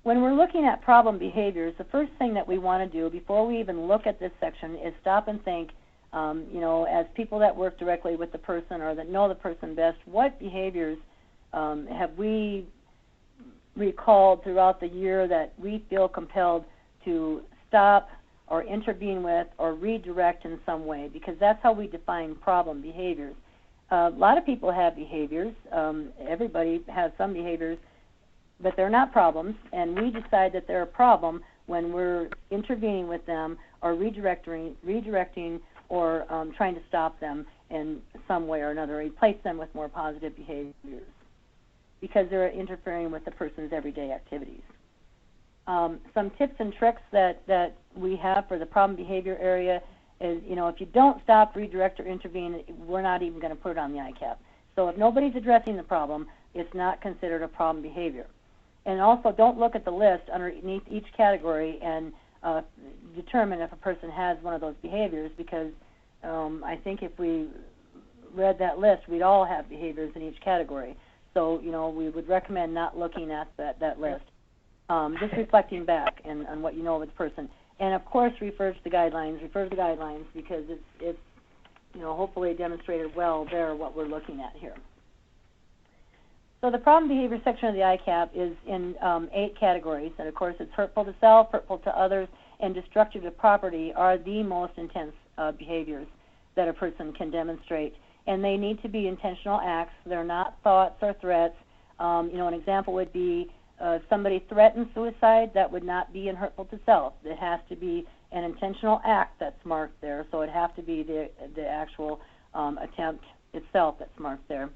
When we're looking at problem behaviors, the first thing that we want to do before we even look at this section is stop and think, you know, as people that work directly with the person or that know the person best, what behaviors have we recalled throughout the year that we feel compelled to stop or intervene with or redirect in some way, because that's how we define problem behaviors. A lot of people have behaviors. Everybody has some behaviors, but they're not problems, and we decide that they're a problem when we're intervening with them or redirecting or trying to stop them in some way or another, replace them with more positive behaviors, because they're interfering with the person's everyday activities. Some tips and tricks that we have for the problem behavior area is, you know, if you don't stop, redirect, or intervene, we're not even going to put it on the ICAP. So if nobody's addressing the problem, it's not considered a problem behavior. And also, don't look at the list underneath each category and determine if a person has one of those behaviors, because I think if we read that list, we'd all have behaviors in each category. So, you know, we would recommend not looking at that list. Just reflecting back on what you know of this person. And, of course, refer to the guidelines, because it's you know, hopefully demonstrated well there what we're looking at here. So the problem behavior section of the ICAP is in 8 categories, and of course it's hurtful to self, hurtful to others, and destructive to property are the most intense behaviors that a person can demonstrate. And they need to be intentional acts. They're not thoughts or threats. You know, an example would be somebody threatens suicide. That would not be in hurtful to self. It has to be an intentional act that's marked there, so it'd have to be the actual attempt itself that's marked there.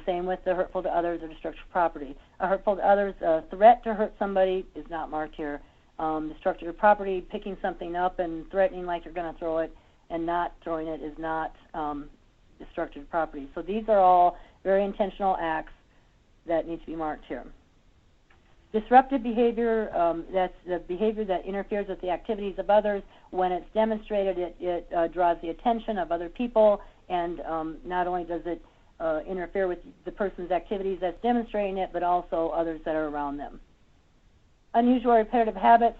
Same with the hurtful to others or destructive property. A hurtful to others threat to hurt somebody is not marked here. Destructive to property, picking something up and threatening like you're going to throw it and not throwing it is not destructive property. So these are all very intentional acts that need to be marked here. Disruptive behavior, that's the behavior that interferes with the activities of others. When it's demonstrated, it draws the attention of other people, and not only does it interfere with the person's activities that's demonstrating it, but also others that are around them. Unusual repetitive habits,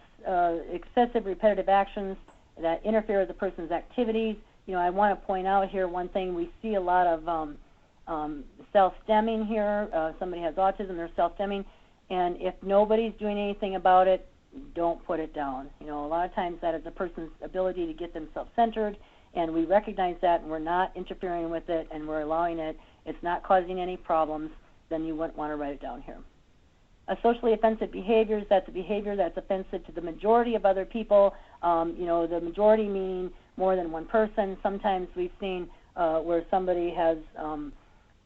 excessive repetitive actions that interfere with the person's activities. I want to point out here one thing. We see a lot of self-stemming here. Somebody has autism, they're self-stemming, and if nobody's doing anything about it, don't put it down. A lot of times that is a person's ability to get themselves centered, and we recognize that, and we're not interfering with it, and we're allowing it. It's not causing any problems. Then you wouldn't want to write it down here. Socially offensive behaviors, that's a behavior that's offensive to the majority of other people. The majority meaning more than one person. Sometimes we've seen where somebody has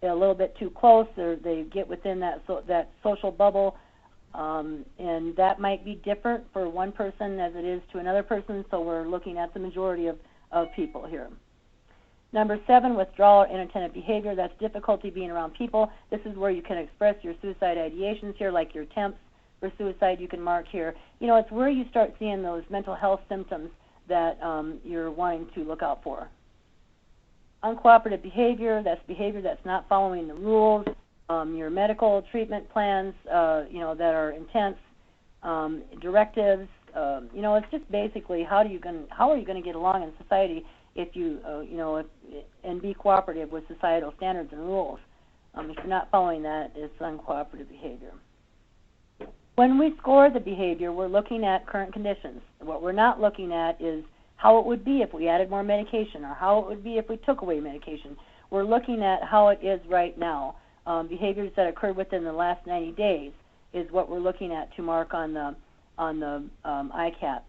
a little bit too close, or they get within that social bubble, and that might be different for one person as it is to another person, so we're looking at the majority of people here. Number 7, withdrawal or inattentive behavior. That's difficulty being around people. This is where you can express your suicide ideations here, like your attempts for suicide you can mark here. It's where you start seeing those mental health symptoms that you're wanting to look out for. Uncooperative behavior, that's behavior that's not following the rules. Your medical treatment plans, that are intense. Directives, it's just basically how are you going to get along in society if you, and be cooperative with societal standards and rules. If you're not following that, it's uncooperative behavior. When we score the behavior, we're looking at current conditions. What we're not looking at is how it would be if we added more medication, or how it would be if we took away medication. We're looking at how it is right now. Behaviors that occurred within the last 90 days is what we're looking at to mark on the ICAP.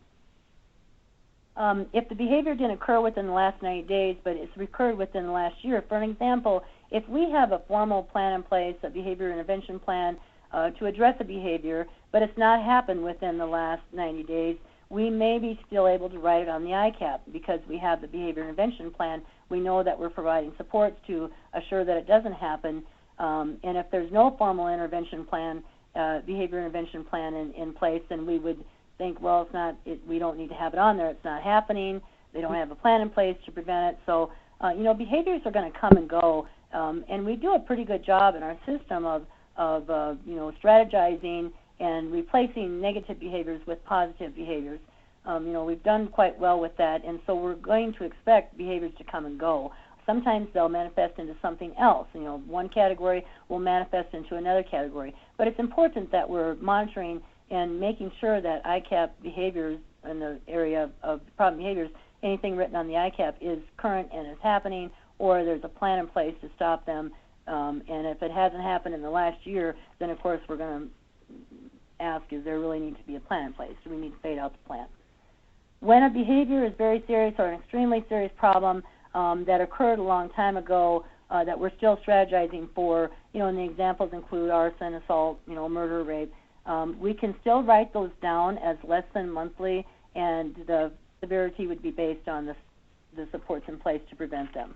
If the behavior didn't occur within the last 90 days, but it's recurred within the last year, for an example, if we have a formal plan in place, a behavior intervention plan to address a behavior, but it's not happened within the last 90 days, we may be still able to write it on the ICAP because we have the behavior intervention plan. We know that we're providing supports to assure that it doesn't happen. And if there's no formal intervention plan, behavior intervention plan in place, then we would think, well, we don't need to have it on there. It's not happening. They don't have a plan in place to prevent it. So, behaviors are going to come and go, and we do a pretty good job in our system of strategizing and replacing negative behaviors with positive behaviors. We've done quite well with that, and so we're going to expect behaviors to come and go. Sometimes they'll manifest into something else. One category will manifest into another category. But it's important that we're monitoring and making sure that ICAP behaviors in the area of problem behaviors, anything written on the ICAP is current and is happening, or there's a plan in place to stop them. And if it hasn't happened in the last year, then of course we're going to ask, is there really need to be a plan in place? Do we need to fade out the plan? When a behavior is very serious or an extremely serious problem that occurred a long time ago that we're still strategizing for, and the examples include arson, assault, murder, rape, we can still write those down as less than monthly, and the severity would be based on the supports in place to prevent them.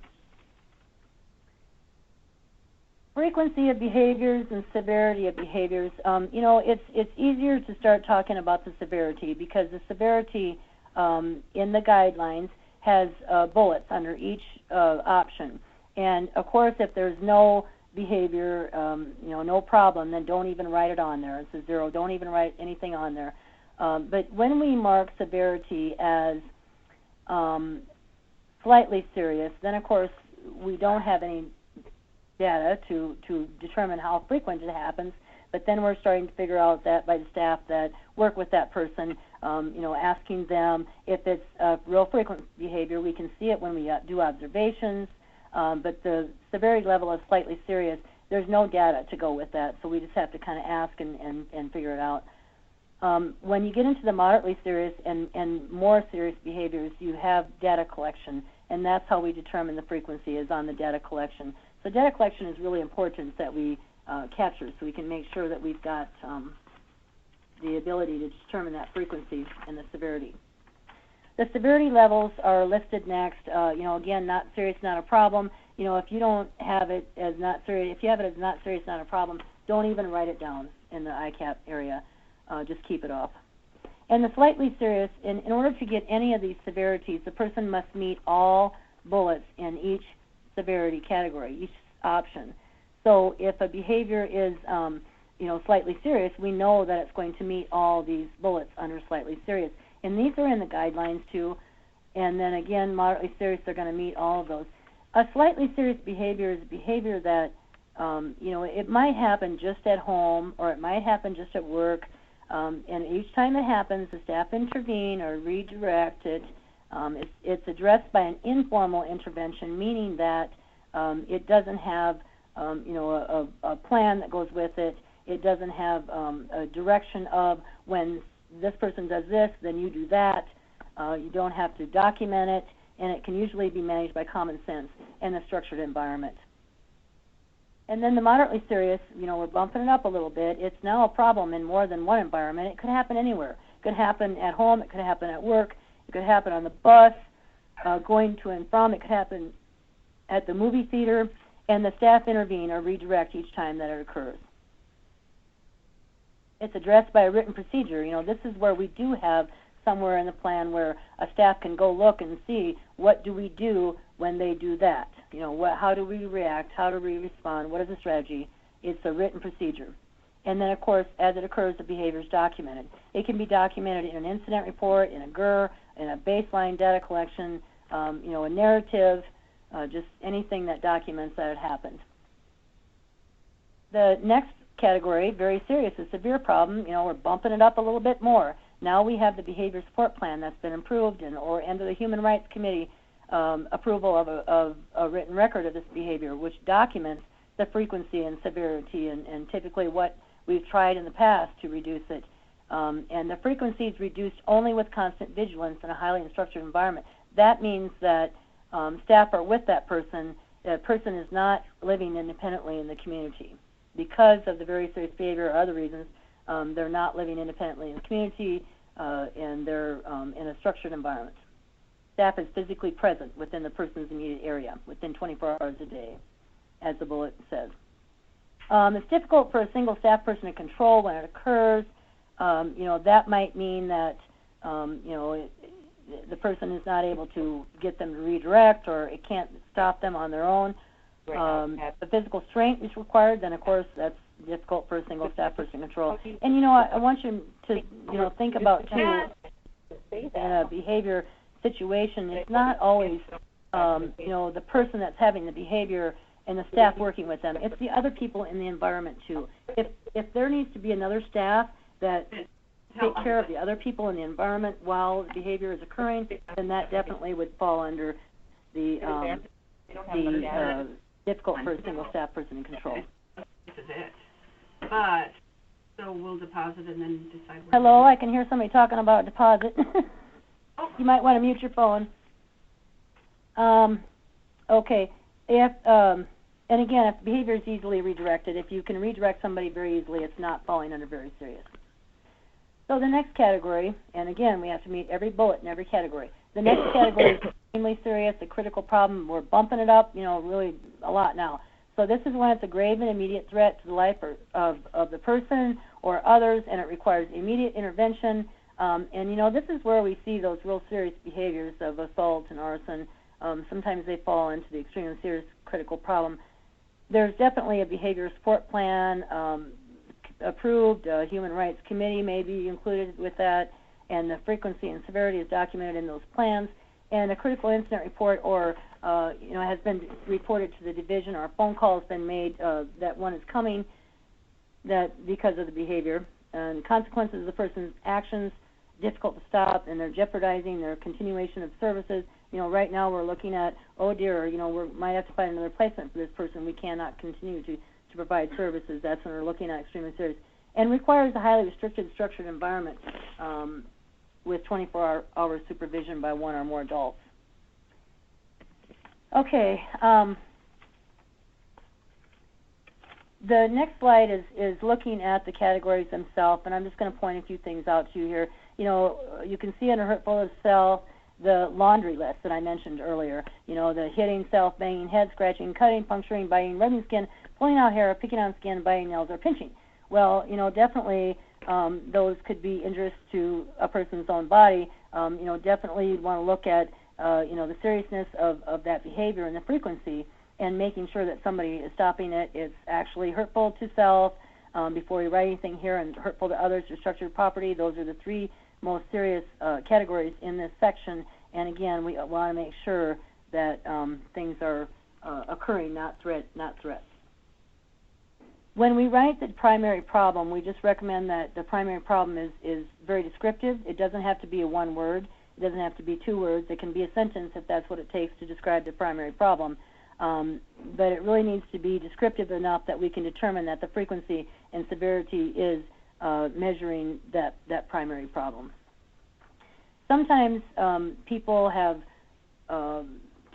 Frequency of behaviors and severity of behaviors. It's easier to start talking about the severity because the severity in the guidelines has bullets under each option. And of course, if there's no behavior, no problem, then don't even write it on there. It's a 0. Don't even write anything on there. But when we mark severity as slightly serious, then of course we don't have any data to determine how frequent it happens. But then we're starting to figure out that by the staff that work with that person, asking them if it's a real frequent behavior. We can see it when we do observations, but the severity level is slightly serious. There's no data to go with that, so we just have to kind of ask and figure it out. When you get into the moderately serious and more serious behaviors, you have data collection, and that's how we determine the frequency is on the data collection. So data collection is really important that we capture so we can make sure that we've got the ability to determine that frequency and the severity. The severity levels are listed next. Again, not serious, not a problem. If you don't have it as not serious, if you have it as not serious, not a problem, don't even write it down in the ICAP area. Just keep it off. And the slightly serious, in order to get any of these severities, the person must meet all bullets in each severity category. Each option. So if a behavior is slightly serious, we know that it's going to meet all these bullets under slightly serious. And these are in the guidelines too. And then again, moderately serious, they're going to meet all of those. A slightly serious behavior is a behavior that, it might happen just at home or it might happen just at work. And each time it happens, the staff intervene or redirect it. It's addressed by an informal intervention, meaning that it doesn't have, a plan that goes with it. It doesn't have a direction of when this person does this, then you do that. You don't have to document it, and it can usually be managed by common sense in a structured environment. And then the moderately serious, we're bumping it up a little bit. It's now a problem in more than one environment. It could happen anywhere. It could happen at home. It could happen at work. It could happen on the bus, going to and from. It could happen at the movie theater, and the staff intervene or redirect each time that it occurs. It's addressed by a written procedure. This is where we do have somewhere in the plan where a staff can go look and see what do we do when they do that. How do we react? How do we respond? What is the strategy? It's a written procedure. And then, of course, as it occurs, the behavior is documented. It can be documented in an incident report, in a GER, in a baseline data collection, a narrative, just anything that documents that it happened. The next category, very serious, a severe problem. We're bumping it up a little bit more. Now we have the behavior support plan that's been approved or under the Human Rights Committee approval of a written record of this behavior, which documents the frequency and severity and typically what we've tried in the past to reduce it. And the frequency is reduced only with constant vigilance in a highly unstructured environment. That means that staff are with that person. The person is not living independently in the community. Because of the very serious behavior or other reasons, they're not living independently in the community and they're in a structured environment. Staff is physically present within the person's immediate area within 24 hours a day, as the bullet says. It's difficult for a single staff person to control when it occurs. That might mean that the person is not able to get them to redirect, or it can't stop them on their own. The physical strength is required, then of course that's difficult for a single staff person to control. And I want you to think about too, in a behavior situation, it's not always the person that's having the behavior and the staff working with them. It's the other people in the environment too. If there needs to be another staff that take care of the other people in the environment while the behavior is occurring, then that definitely would fall under the difficult for a single staff person to control. This is it. But, so we'll deposit and then decide what. Hello, I can hear somebody talking about deposit. You might want to mute your phone. Okay. And again, if behavior is easily redirected, if you can redirect somebody very easily, it's not falling under very serious. So the next category, and again, we have to meet every bullet in every category. The next category is extremely serious, a critical problem. We're bumping it up, really a lot now. So this is when it's a grave and immediate threat to the life of the person or others, and it requires immediate intervention. And this is where we see those real serious behaviors of assault and arson. Sometimes they fall into the extremely serious critical problem. There's definitely a behavior support plan approved. Human Rights Committee may be included with that, and the frequency and severity is documented in those plans. And a critical incident report or has been reported to the division, or a phone call has been made that one is coming that because of the behavior. And consequences of the person's actions, difficult to stop, and they're jeopardizing their continuation of services. Right now we're looking at, oh dear, we might have to find another placement for this person. We cannot continue to provide services. That's when we're looking at extremely serious. And requires a highly restricted, structured environment with 24-hour supervision by one or more adults. Okay. The next slide is looking at the categories themselves, and I'm just going to point a few things out to you here. You can see under hurtful to self the laundry list that I mentioned earlier. The hitting self, banging head, scratching, cutting, puncturing, biting, rubbing skin, pulling out hair, picking on skin, biting nails, or pinching. Well, definitely those could be injurious to a person's own body. Definitely you'd want to look at, the seriousness of that behavior and the frequency. and making sure that somebody is stopping it. It's actually hurtful to self, before you write anything here, and hurtful to others or structured property. Those are the three most serious categories in this section. And again, we want to make sure that things are occurring, not threats. When we write the primary problem, we just recommend that the primary problem is very descriptive. It doesn't have to be a one word. It doesn't have to be 2 words. It can be a sentence if that's what it takes to describe the primary problem. But it really needs to be descriptive enough that we can determine that the frequency and severity is measuring that primary problem. Sometimes people have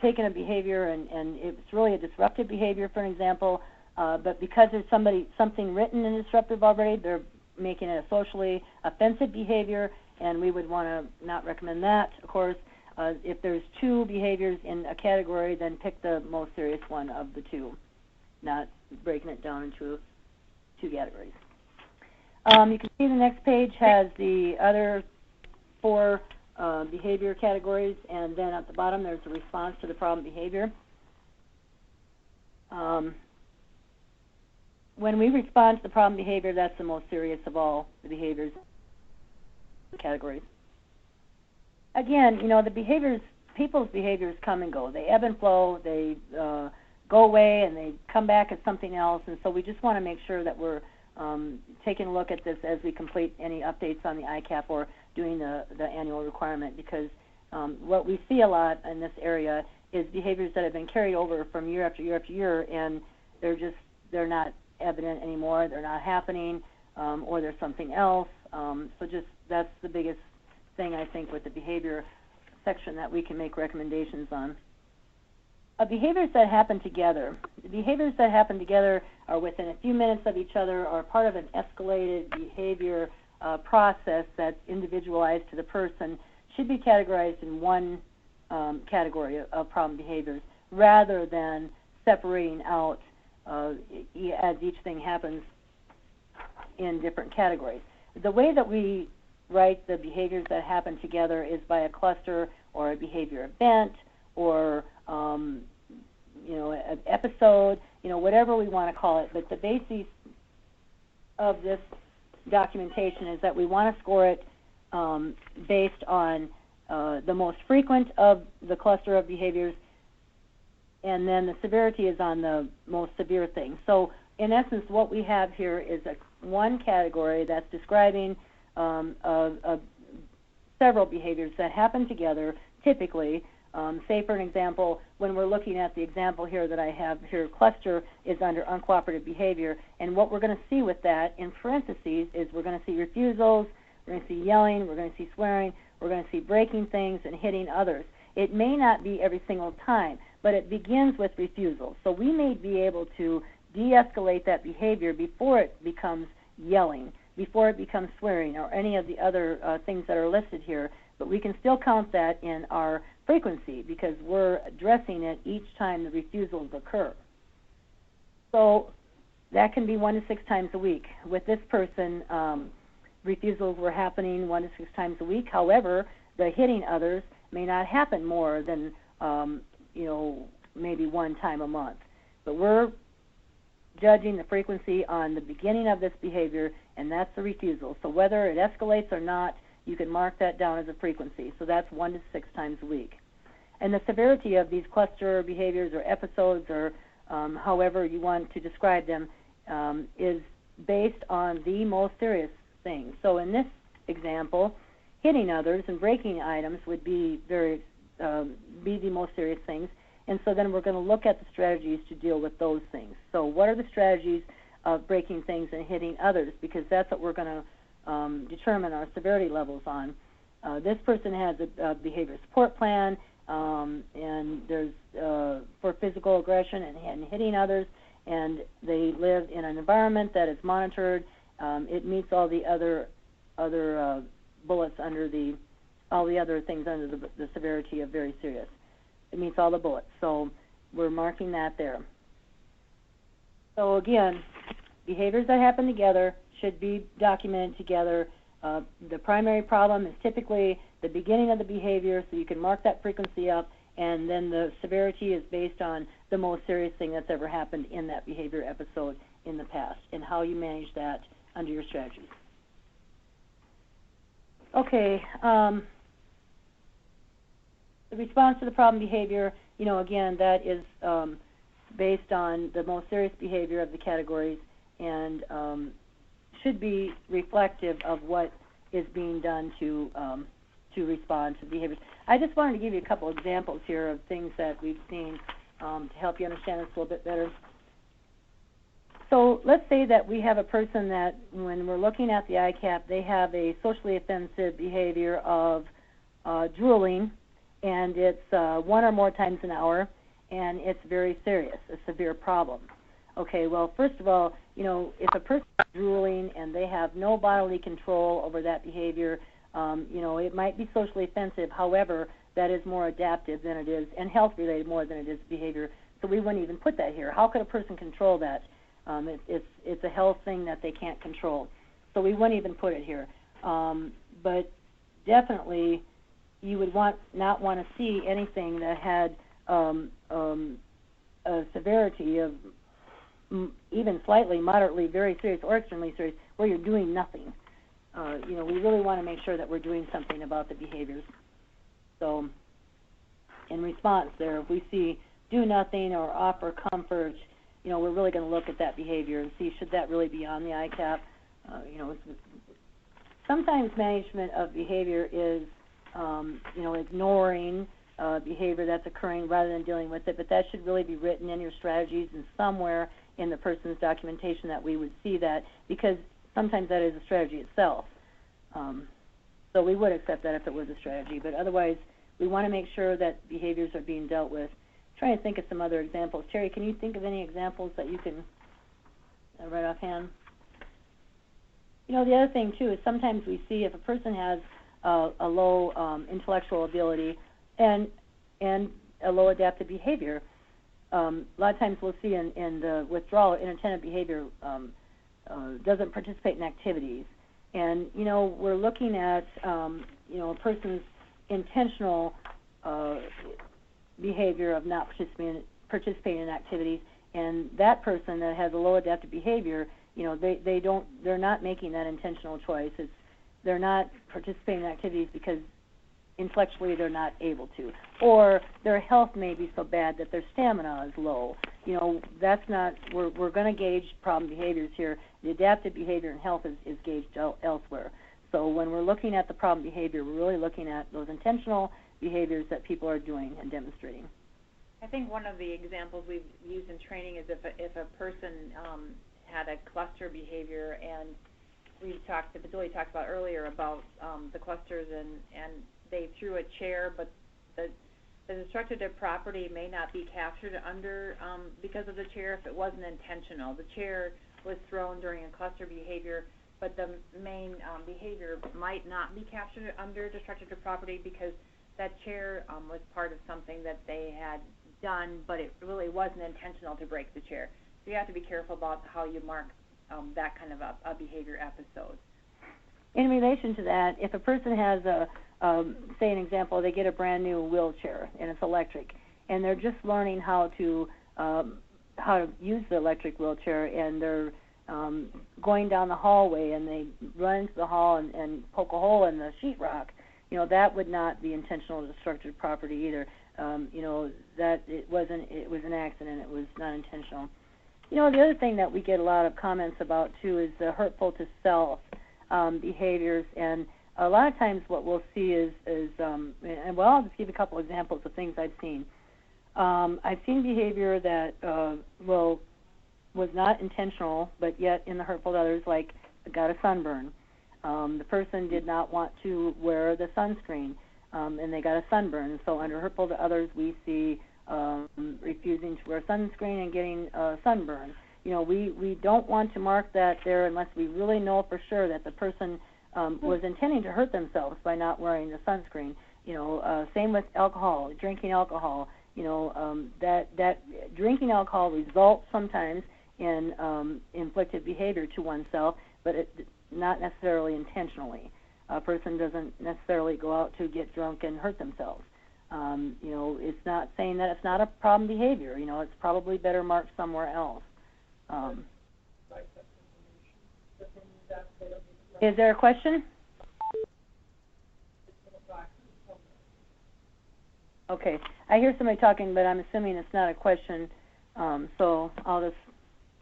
taken a behavior and it's really a disruptive behavior, for an example, but because there's something written and disruptive already, they're making it a socially offensive behavior, and we would want to not recommend that, of course. If there's 2 behaviors in a category, then pick the most serious one of the 2, not breaking it down into 2 categories. You can see the next page has the other 4 behavior categories, and then at the bottom there's a response to the problem behavior. When we respond to the problem behavior, that's the most serious of all the behaviors categories. Again, you know, people's behaviors come and go. They ebb and flow. They go away and they come back as something else. And so we just want to make sure that we're taking a look at this as we complete any updates on the ICAP or doing the annual requirement, because what we see a lot in this area is behaviors that have been carried over from year after year after year, and they're not evident anymore. They're not happening, or there's something else. So just that's the biggest thing, I think, with the behavior section that we can make recommendations on. Behaviors that happen together. The behaviors that happen together are within a few minutes of each other, are part of an escalated behavior process that's individualized to the person, should be categorized in one category of problem behaviors, rather than separating out as each thing happens in different categories. The way that we write the behaviors that happen together is by a cluster or a behavior event or an episode, whatever we want to call it. But the basis of this documentation is that we want to score it based on the most frequent of the cluster of behaviors, and then the severity is on the most severe thing. So in essence, what we have here is one category that's describing several behaviors that happen together typically. Say, for an example, when we're looking at the example here that I have here, cluster is under uncooperative behavior, and what we're going to see with that in parentheses is we're going to see refusals, we're going to see yelling, we're going to see swearing, we're going to see breaking things and hitting others. It may not be every single time, but it begins with refusals. So we may be able to de-escalate that behavior before it becomes yelling, before it becomes swearing, or any of the other things that are listed here. But we can still count that in our frequency because we're addressing it each time the refusals occur. So that can be 1 to 6 times a week. With this person, refusals were happening 1 to 6 times a week. However, the hitting others may not happen more than maybe 1 time a month. But we're judging the frequency on the beginning of this behavior, and that's the refusal. So whether it escalates or not, you can mark that down as a frequency. So that's 1 to 6 times a week. And the severity of these cluster behaviors or episodes or however you want to describe them is based on the most serious things. So in this example, hitting others and breaking items would be the most serious things. And so then we're going to look at the strategies to deal with those things. So what are the strategies of breaking things and hitting others? Because that's what we're going to determine our severity levels on. This person has a behavior support plan, and there's for physical aggression and hitting others, and they live in an environment that is monitored. It meets all the other bullets under all the other things under the severity of very serious. It meets all the bullets, so we're marking that there. So again, behaviors that happen together should be documented together. The primary problem is typically the beginning of the behavior, so you can mark that frequency up, and then the severity is based on the most serious thing that's ever happened in that behavior episode in the past, and how you manage that under your strategies. Okay, the response to the problem behavior, again, that is based on the most serious behavior of the categories, and should be reflective of what is being done to respond to behaviors. I just wanted to give you a couple examples here of things that we've seen to help you understand this a little bit better. So let's say that we have a person that, when we're looking at the ICAP, they have a socially offensive behavior of drooling, and it's 1 or more times an hour, and it's very serious, a severe problem. Okay, well, first of all, if a person is drooling and they have no bodily control over that behavior, it might be socially offensive. However, that is more adaptive than it is, and health-related more than it is behavior. So we wouldn't even put that here. How could a person control that? It's a health thing that they can't control. So we wouldn't even put it here. But definitely, you would not want to see anything that had a severity of even slightly, moderately, very serious, or extremely serious, where you're doing nothing. We really want to make sure that we're doing something about the behaviors. So in response there, if we see do nothing or offer comfort, we're really going to look at that behavior and see, should that really be on the ICAP? Sometimes management of behavior is, ignoring behavior that's occurring rather than dealing with it, but that should really be written in your strategies and somewhere in the person's documentation that we would see that, because sometimes that is a strategy itself. So we would accept that if it was a strategy, but otherwise we want to make sure that behaviors are being dealt with. I'm trying to think of some other examples. Terry, can you think of any examples that you can right offhand? The other thing too is sometimes we see if a person has a low intellectual ability and a low adaptive behavior, a lot of times we'll see in the withdrawal, inattentive behavior doesn't participate in activities. And, we're looking at, a person's intentional behavior of not participating in activities, and that person that has a low adaptive behavior, they're not making that intentional choice. They're not participating in activities because intellectually they're not able to, or their health may be so bad that their stamina is low. That's not, we're going to gauge problem behaviors here. The adaptive behavior and health is gauged elsewhere. So when we're looking at the problem behavior, we're really looking at those intentional behaviors that people are doing and demonstrating. I think one of the examples we've used in training is if a person had a cluster behavior, and Julie talked about earlier about the clusters, and they threw a chair, but the destructive property may not be captured under because of the chair if it wasn't intentional. The chair was thrown during a cluster behavior, but the main behavior might not be captured under destructive property because that chair was part of something that they had done, but it really wasn't intentional to break the chair. So you have to be careful about how you mark that kind of a behavior episode. In relation to that, if a person has say an example, they get a brand new wheelchair and it's electric, and they're just learning how to use the electric wheelchair, and they're going down the hallway and they run into the hall and poke a hole in the sheetrock, that would not be intentional destructive property either. That it was an accident. It was not intentional. The other thing that we get a lot of comments about too is the hurtful to self behaviors, and a lot of times what we'll see is I'll just give a couple examples of things I've seen. I've seen behavior that was not intentional, but yet in the hurtful to others, like got a sunburn. The person did not want to wear the sunscreen, and they got a sunburn. So under hurtful to others, we see refusing to wear sunscreen and getting a sunburn. We don't want to mark that there unless we really know for sure that the person was intending to hurt themselves by not wearing the sunscreen. Same with alcohol, drinking alcohol. That drinking alcohol results sometimes in inflicted behavior to oneself, but not necessarily intentionally. A person doesn't necessarily go out to get drunk and hurt themselves. You know, it's not saying that it's not a problem behavior. You know, it's probably better marked somewhere else. Is there a question? Okay, I hear somebody talking, but I'm assuming it's not a question, so I'll just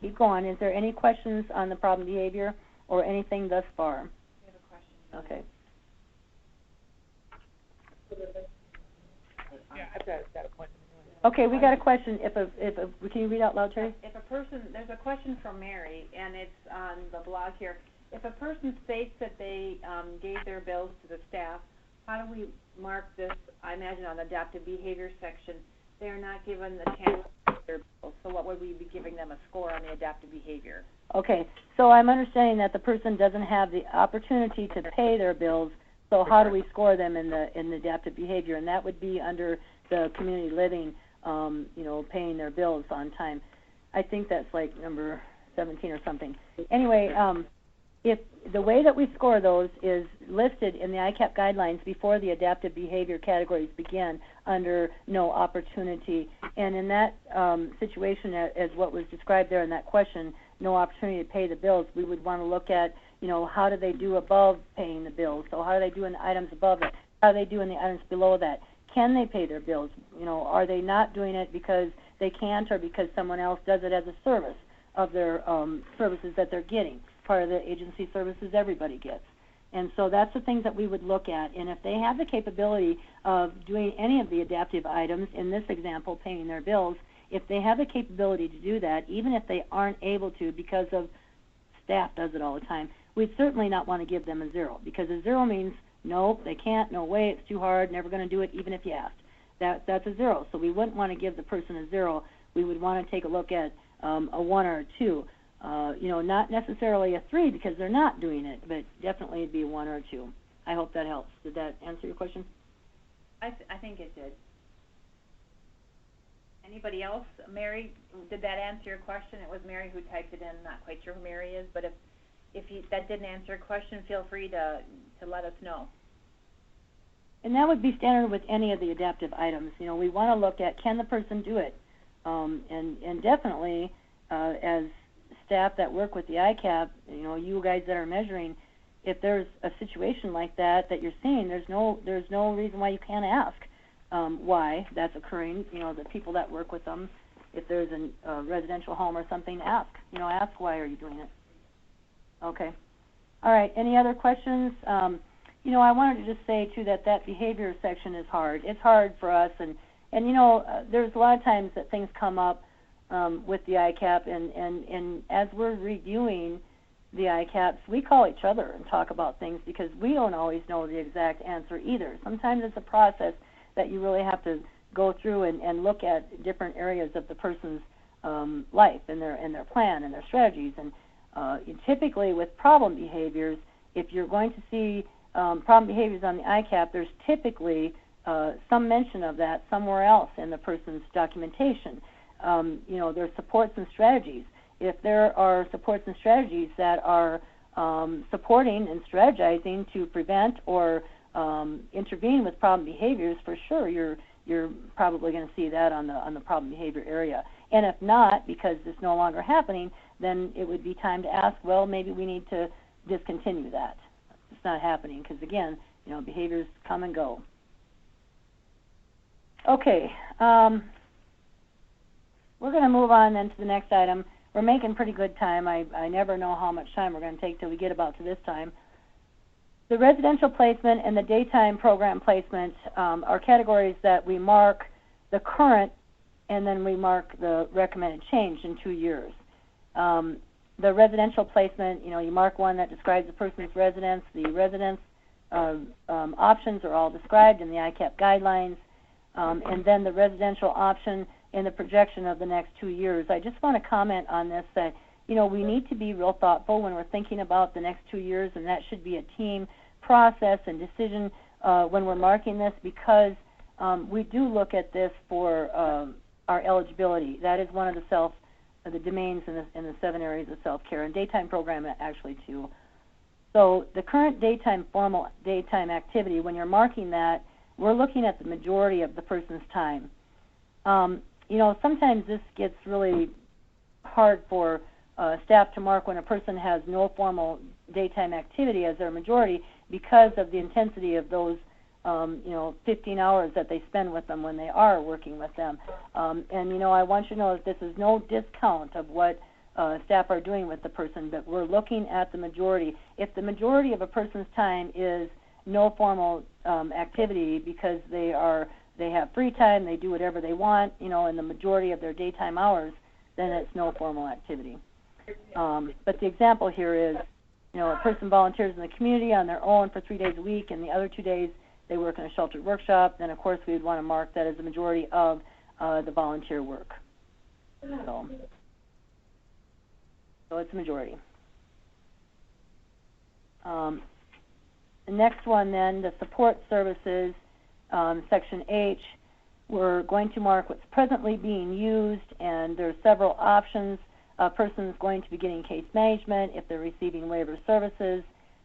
keep going. Is there any questions on the problem behavior or anything thus far? We have a question. Okay. Yeah, I've got a question. Okay, we got a question. Can you read out loud, Terry? If a person, there's a question from Mary, and it's on the blog here. If a person states that they gave their bills to the staff, how do we mark this? I imagine on the adaptive behavior section, they're not given the chance to pay their bills. So what would we be giving them a score on the adaptive behavior? Okay, so I'm understanding that the person doesn't have the opportunity to pay their bills. So how do we score them in the adaptive behavior? And that would be under the community living, you know, paying their bills on time. I think that's like number 17 or something. Anyway, if the way that we score those is listed in the ICAP guidelines before the adaptive behavior categories begin under no opportunity. And in that situation, as what was described there in that question, no opportunity to pay the bills, we would want to look at, you know, how do they do above paying the bills? So how do they do in the items above it? How do they do in the items below that? Can they pay their bills? You know, are they not doing it because they can't or because someone else does it as a service of their services that they're getting? Part of the agency services everybody gets. And so that's the things that we would look at. And if they have the capability of doing any of the adaptive items, in this example, paying their bills, if they have the capability to do that, even if they aren't able to because of staff does it all the time, we'd certainly not want to give them a 0, because a 0 means nope, they can't, no way, it's too hard, never going to do it even if you asked. That's a 0. So we wouldn't want to give the person a 0. We would want to take a look at a 1 or a 2. You know, not necessarily a 3 because they're not doing it, but definitely it'd be a 1 or a 2. I hope that helps. Did that answer your question? I think it did. Anybody else? Mary, did that answer your question? It was Mary who typed it in. I'm not quite sure who Mary is, but if that didn't answer your question, feel free to let us know. And that would be standard with any of the adaptive items. You know, we want to look at, can the person do it? And definitely, as staff that work with the ICAP, you know, you guys that are measuring, if there's a situation like that you're seeing, there's no reason why you can't ask why that's occurring. You know, the people that work with them, if there's a residential home or something, ask why are you doing it. Okay. All right. Any other questions? You know, I wanted to just say too that behavior section is hard. It's hard for us, and you know, there's a lot of times that things come up with the ICAP, and as we're reviewing the ICAPs, we call each other and talk about things because we don't always know the exact answer either. Sometimes it's a process that you really have to go through and look at different areas of the person's life and their plan and their strategies. And typically with problem behaviors, if you're going to see problem behaviors on the ICAP, there's typically some mention of that somewhere else in the person's documentation. You know, there's supports and strategies. If there are supports and strategies that are supporting and strategizing to prevent or intervene with problem behaviors, for sure you're probably going to see that on the problem behavior area. And if not, because it's no longer happening, then it would be time to ask, well, maybe we need to discontinue that. It's not happening because, again, you know, behaviors come and go. Okay. We're going to move on then to the next item. We're making pretty good time. I never know how much time we're going to take till we get about to this time. The residential placement and the daytime program placement are categories that we mark the current and then we mark the recommended change in 2 years. The residential placement, you know, you mark one that describes the person's residence. The residence options are all described in the ICAP guidelines. And then the residential option in the projection of the next 2 years. I just want to comment on this that, you know, we need to be real thoughtful when we're thinking about the next 2 years, and that should be a team process and decision when we're marking this, because we do look at this for our eligibility. That is one of the domains in the 7 areas of self-care, and daytime program actually too. So the current formal daytime activity, when you're marking that, we're looking at the majority of the person's time. Sometimes this gets really hard for staff to mark when a person has no formal daytime activity as their majority because of the intensity of those 15 hours that they spend with them when they are working with them. I want you to know that this is no discount of what staff are doing with the person, but we're looking at the majority. If the majority of a person's time is no formal activity because they have free time, they do whatever they want, in the majority of their daytime hours, then it's no formal activity. But the example here is, a person volunteers in the community on their own for 3 days a week, and the other 2 days they work in a sheltered workshop, then of course we would want to mark that as the majority of the volunteer work. So it's a majority. The next one then, the support services, section H, we're going to mark what's presently being used, and there are several options. A person is going to be getting case management if they're receiving waiver services.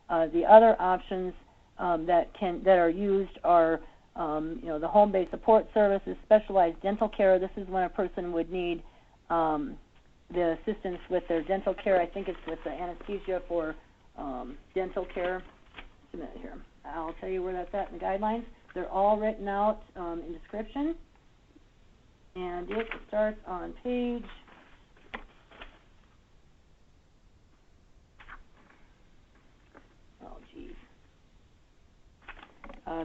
The other options that are used are, the home-based support services, specialized dental care. This is when a person would need the assistance with their dental care. I think it's with the anesthesia for dental care. Just a minute here. I'll tell you where that's at in the guidelines. They're all written out in description, and it starts on page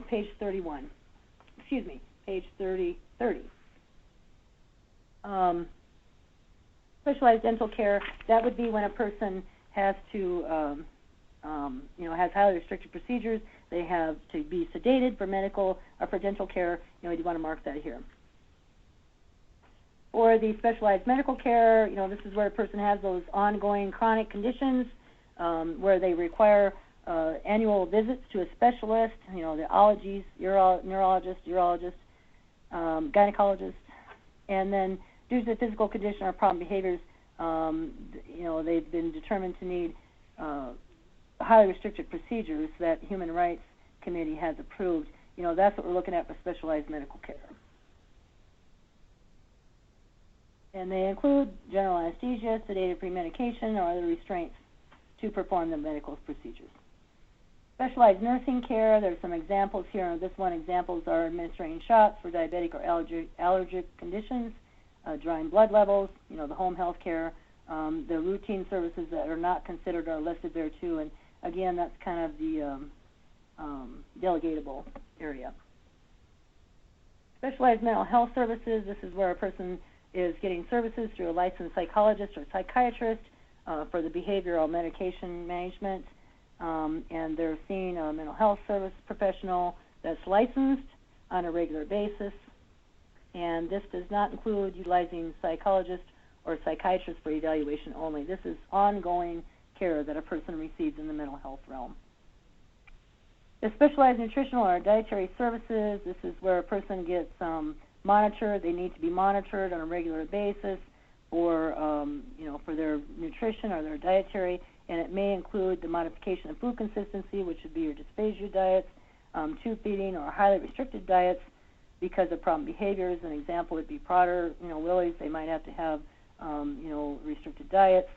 page 31. Excuse me, page 30. Specialized dental care, that would be when a person has to, has highly restricted procedures. They have to be sedated for medical or for dental care. You want to mark that here. For the specialized medical care, this is where a person has those ongoing chronic conditions where they require annual visits to a specialist, the ologies, neurologist, urologist, gynecologist, and then due to the physical condition or problem behaviors, they've been determined to need highly restricted procedures that Human Rights Committee has approved. That's what we're looking at for specialized medical care. And they include general anesthesia, sedated pre-medication, or other restraints to perform the medical procedures. Specialized nursing care, there's some examples here. This one examples are administering shots for diabetic or allergic conditions, drawing blood levels, the home health care, the routine services that are not considered are listed there too. And again, that's kind of the delegatable area. Specialized mental health services, this is where a person is getting services through a licensed psychologist or psychiatrist for the behavioral medication management. And they're seeing a mental health service professional that's licensed on a regular basis. And this does not include utilizing psychologists or psychiatrists for evaluation only. This is ongoing care that a person receives in the mental health realm. The specialized nutritional or dietary services, this is where a person gets monitored. They need to be monitored on a regular basis for, for their nutrition or their dietary, and it may include the modification of food consistency, which would be your dysphagia diets, tube feeding, or highly restricted diets because of problem behaviors. An example would be Prader, Willis. They might have to have, restricted diets.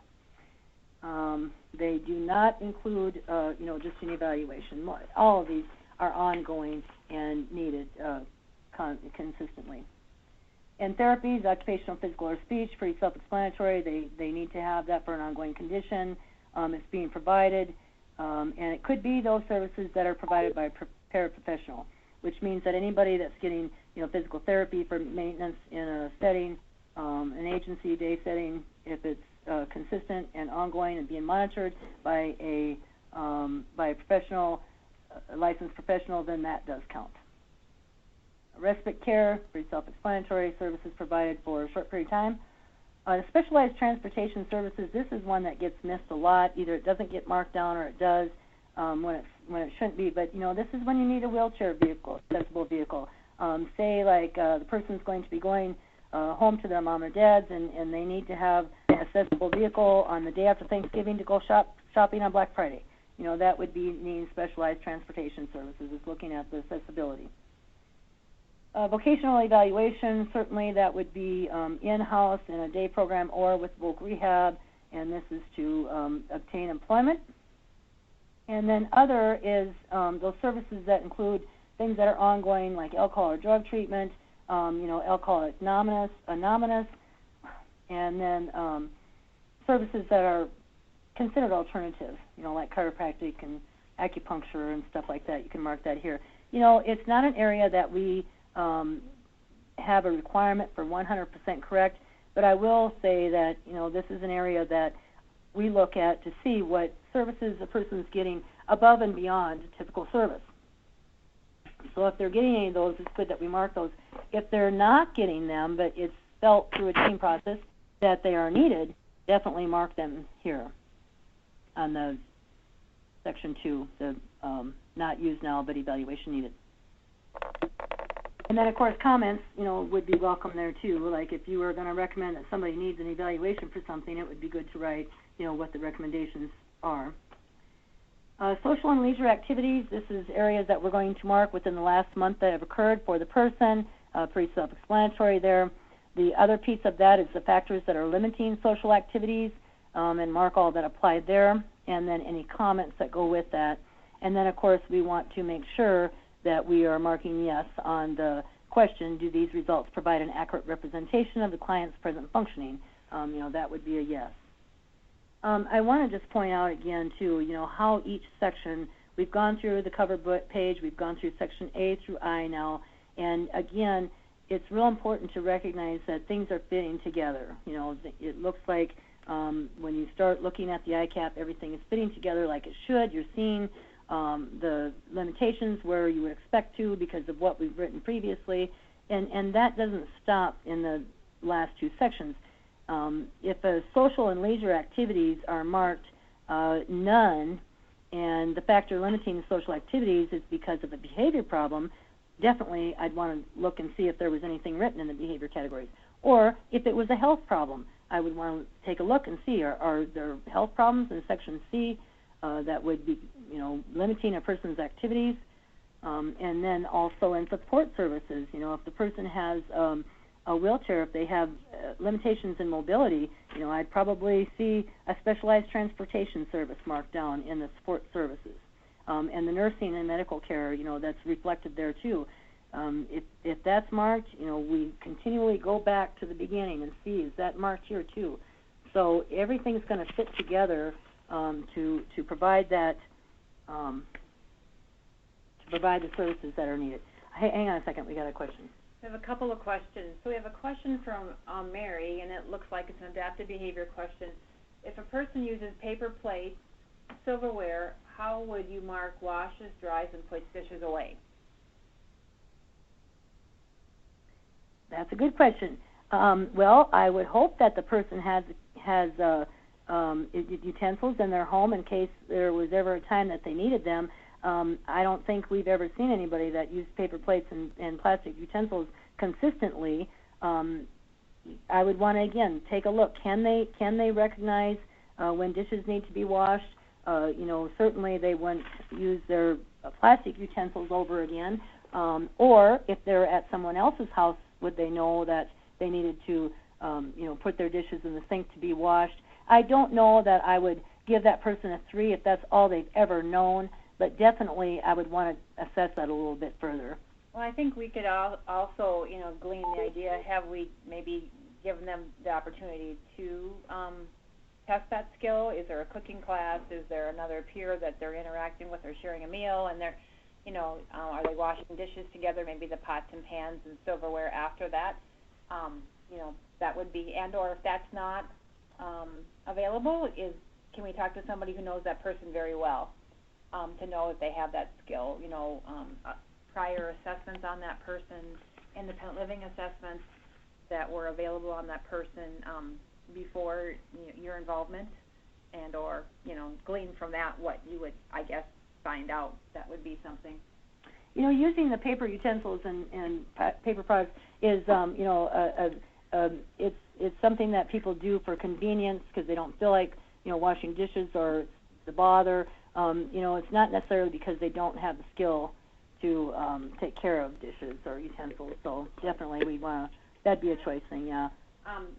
They do not include, just an evaluation. All of these are ongoing and needed consistently. And therapies, occupational, physical, or speech, pretty self-explanatory. They need to have that for an ongoing condition. It's being provided, and it could be those services that are provided by a paraprofessional, which means that anybody that's getting, physical therapy for maintenance in a setting, an agency day setting, if it's consistent and ongoing and being monitored by a professional, a licensed professional, then that does count. Respite care, pretty self-explanatory, services provided for a short period of time. Specialized transportation services, this is one that gets missed a lot. Either it doesn't get marked down or it does when it shouldn't be. But, this is when you need a wheelchair vehicle, accessible vehicle. Say, like, the person's going to be going home to their mom or dad's, and they need to have an accessible vehicle on the day after Thanksgiving to go shopping on Black Friday. That would be needing specialized transportation services. It's looking at the accessibility. Vocational evaluation, certainly that would be in-house in a day program or with voc rehab, and this is to obtain employment. And then other is those services that include things that are ongoing, like alcohol or drug treatment, Alcoholics Anonymous, and then services that are considered alternative, like chiropractic and acupuncture and stuff like that. You can mark that here. It's not an area that we have a requirement for 100% correct, but I will say that, this is an area that we look at to see what services a person's getting above and beyond typical service. So if they're getting any of those, it's good that we mark those. If they're not getting them, but it's felt through a team process that they are needed, definitely mark them here on the section 2, the not used now, but evaluation needed. And then, of course, comments, would be welcome there too. Like if you were going to recommend that somebody needs an evaluation for something, it would be good to write, what the recommendations are. Social and leisure activities, this is areas that we're going to mark within the last month that have occurred for the person, pretty self-explanatory there. The other piece of that is the factors that are limiting social activities, and mark all that applied there, and then any comments that go with that. And then, of course, we want to make sure that we are marking yes on the question, do these results provide an accurate representation of the client's present functioning? That would be a yes. I want to just point out again, too, how each section, we've gone through the cover page, we've gone through section A through I now, and again, it's real important to recognize that things are fitting together. It looks like when you start looking at the ICAP, everything is fitting together like it should. You're seeing the limitations where you would expect to because of what we've written previously, and that doesn't stop in the last two sections. If a social and leisure activities are marked none, and the factor limiting the social activities is because of a behavior problem, definitely I'd want to look and see if there was anything written in the behavior categories. Or if it was a health problem, I would want to take a look and see, are there health problems in section C that would be, limiting a person's activities? And then also in support services, if the person has a wheelchair, if they have limitations in mobility, I'd probably see a specialized transportation service marked down in the support services. And the nursing and medical care, that's reflected there too. If that's marked, we continually go back to the beginning and see, is that marked here too? So everything's going to fit together to provide that, to provide the services that are needed. Hang on a second, we got a question. We have a couple of questions. So we have a question from Mary, and it looks like it's an adaptive behavior question. If a person uses paper plates, silverware, how would you mark washes, dries, and puts dishes away? That's a good question. Well, I would hope that the person has utensils in their home in case there was ever a time that they needed them. I don't think we've ever seen anybody that used paper plates and plastic utensils consistently. I would want to, again, take a look. Can they recognize when dishes need to be washed? Certainly they wouldn't use their plastic utensils over again. Or if they're at someone else's house, would they know that they needed to, put their dishes in the sink to be washed? I don't know that I would give that person a 3 if that's all they've ever known, but definitely I would want to assess that a little bit further. Well, I think we could also, glean the idea, have we maybe given them the opportunity to test that skill? Is there a cooking class? Is there another peer that they're interacting with or sharing a meal? And they're, are they washing dishes together, maybe the pots and pans and silverware after that? That would be, and or if that's not available, can we talk to somebody who knows that person very well to know if they have that skill? Prior assessments on that person, independent living assessments that were available on that person before your involvement, and or glean from that what you would, I guess, find out. That would be something. Using the paper utensils and paper products is it's something that people do for convenience because they don't feel like washing dishes or the bother. It's not necessarily because they don't have the skill to take care of dishes or utensils. So definitely we want to, that'd be a choice thing, yeah.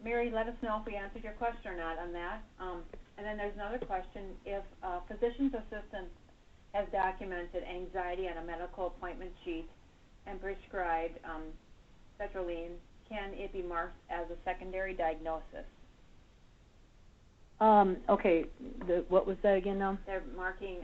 Mary, let us know if we answered your question or not on that. And then there's another question. If a physician's assistant has documented anxiety on a medical appointment sheet and prescribed sertraline, can it be marked as a secondary diagnosis? Okay, what was that again now? They're marking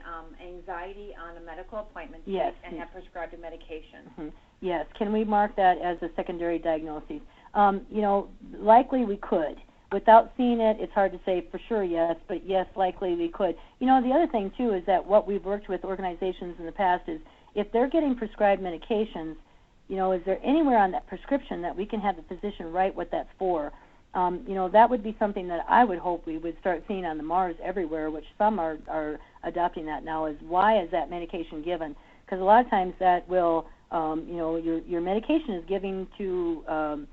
anxiety on a medical appointment sheet Yes. and have prescribed a medication. Mm-hmm. Yes, can we mark that as a secondary diagnosis? You know, likely we could. Without seeing it, it's hard to say for sure yes, but yes, likely we could. You know, the other thing too is that what we've worked with organizations in the past is if they're getting prescribed medications, you know, is there anywhere on that prescription that we can have the physician write what that's for? You know, that would be something that I would hope we would start seeing on the MARs everywhere, which some are adopting that now, is why is that medication given? Because a lot of times that will, you know, your medication is given to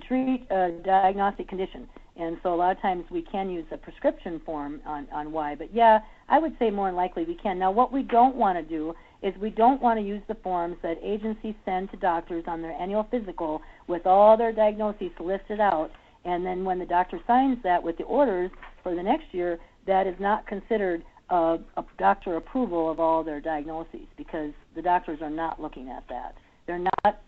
treat a diagnostic condition. And so a lot of times we can use a prescription form on why. But yeah, I would say more than likely we can. Now what we don't want to do is we don't want to use the forms that agencies send to doctors on their annual physical with all their diagnoses listed out. And then when the doctor signs that with the orders for the next year, that is not considered a doctor approval of all their diagnoses because the doctors are not looking at that. They're not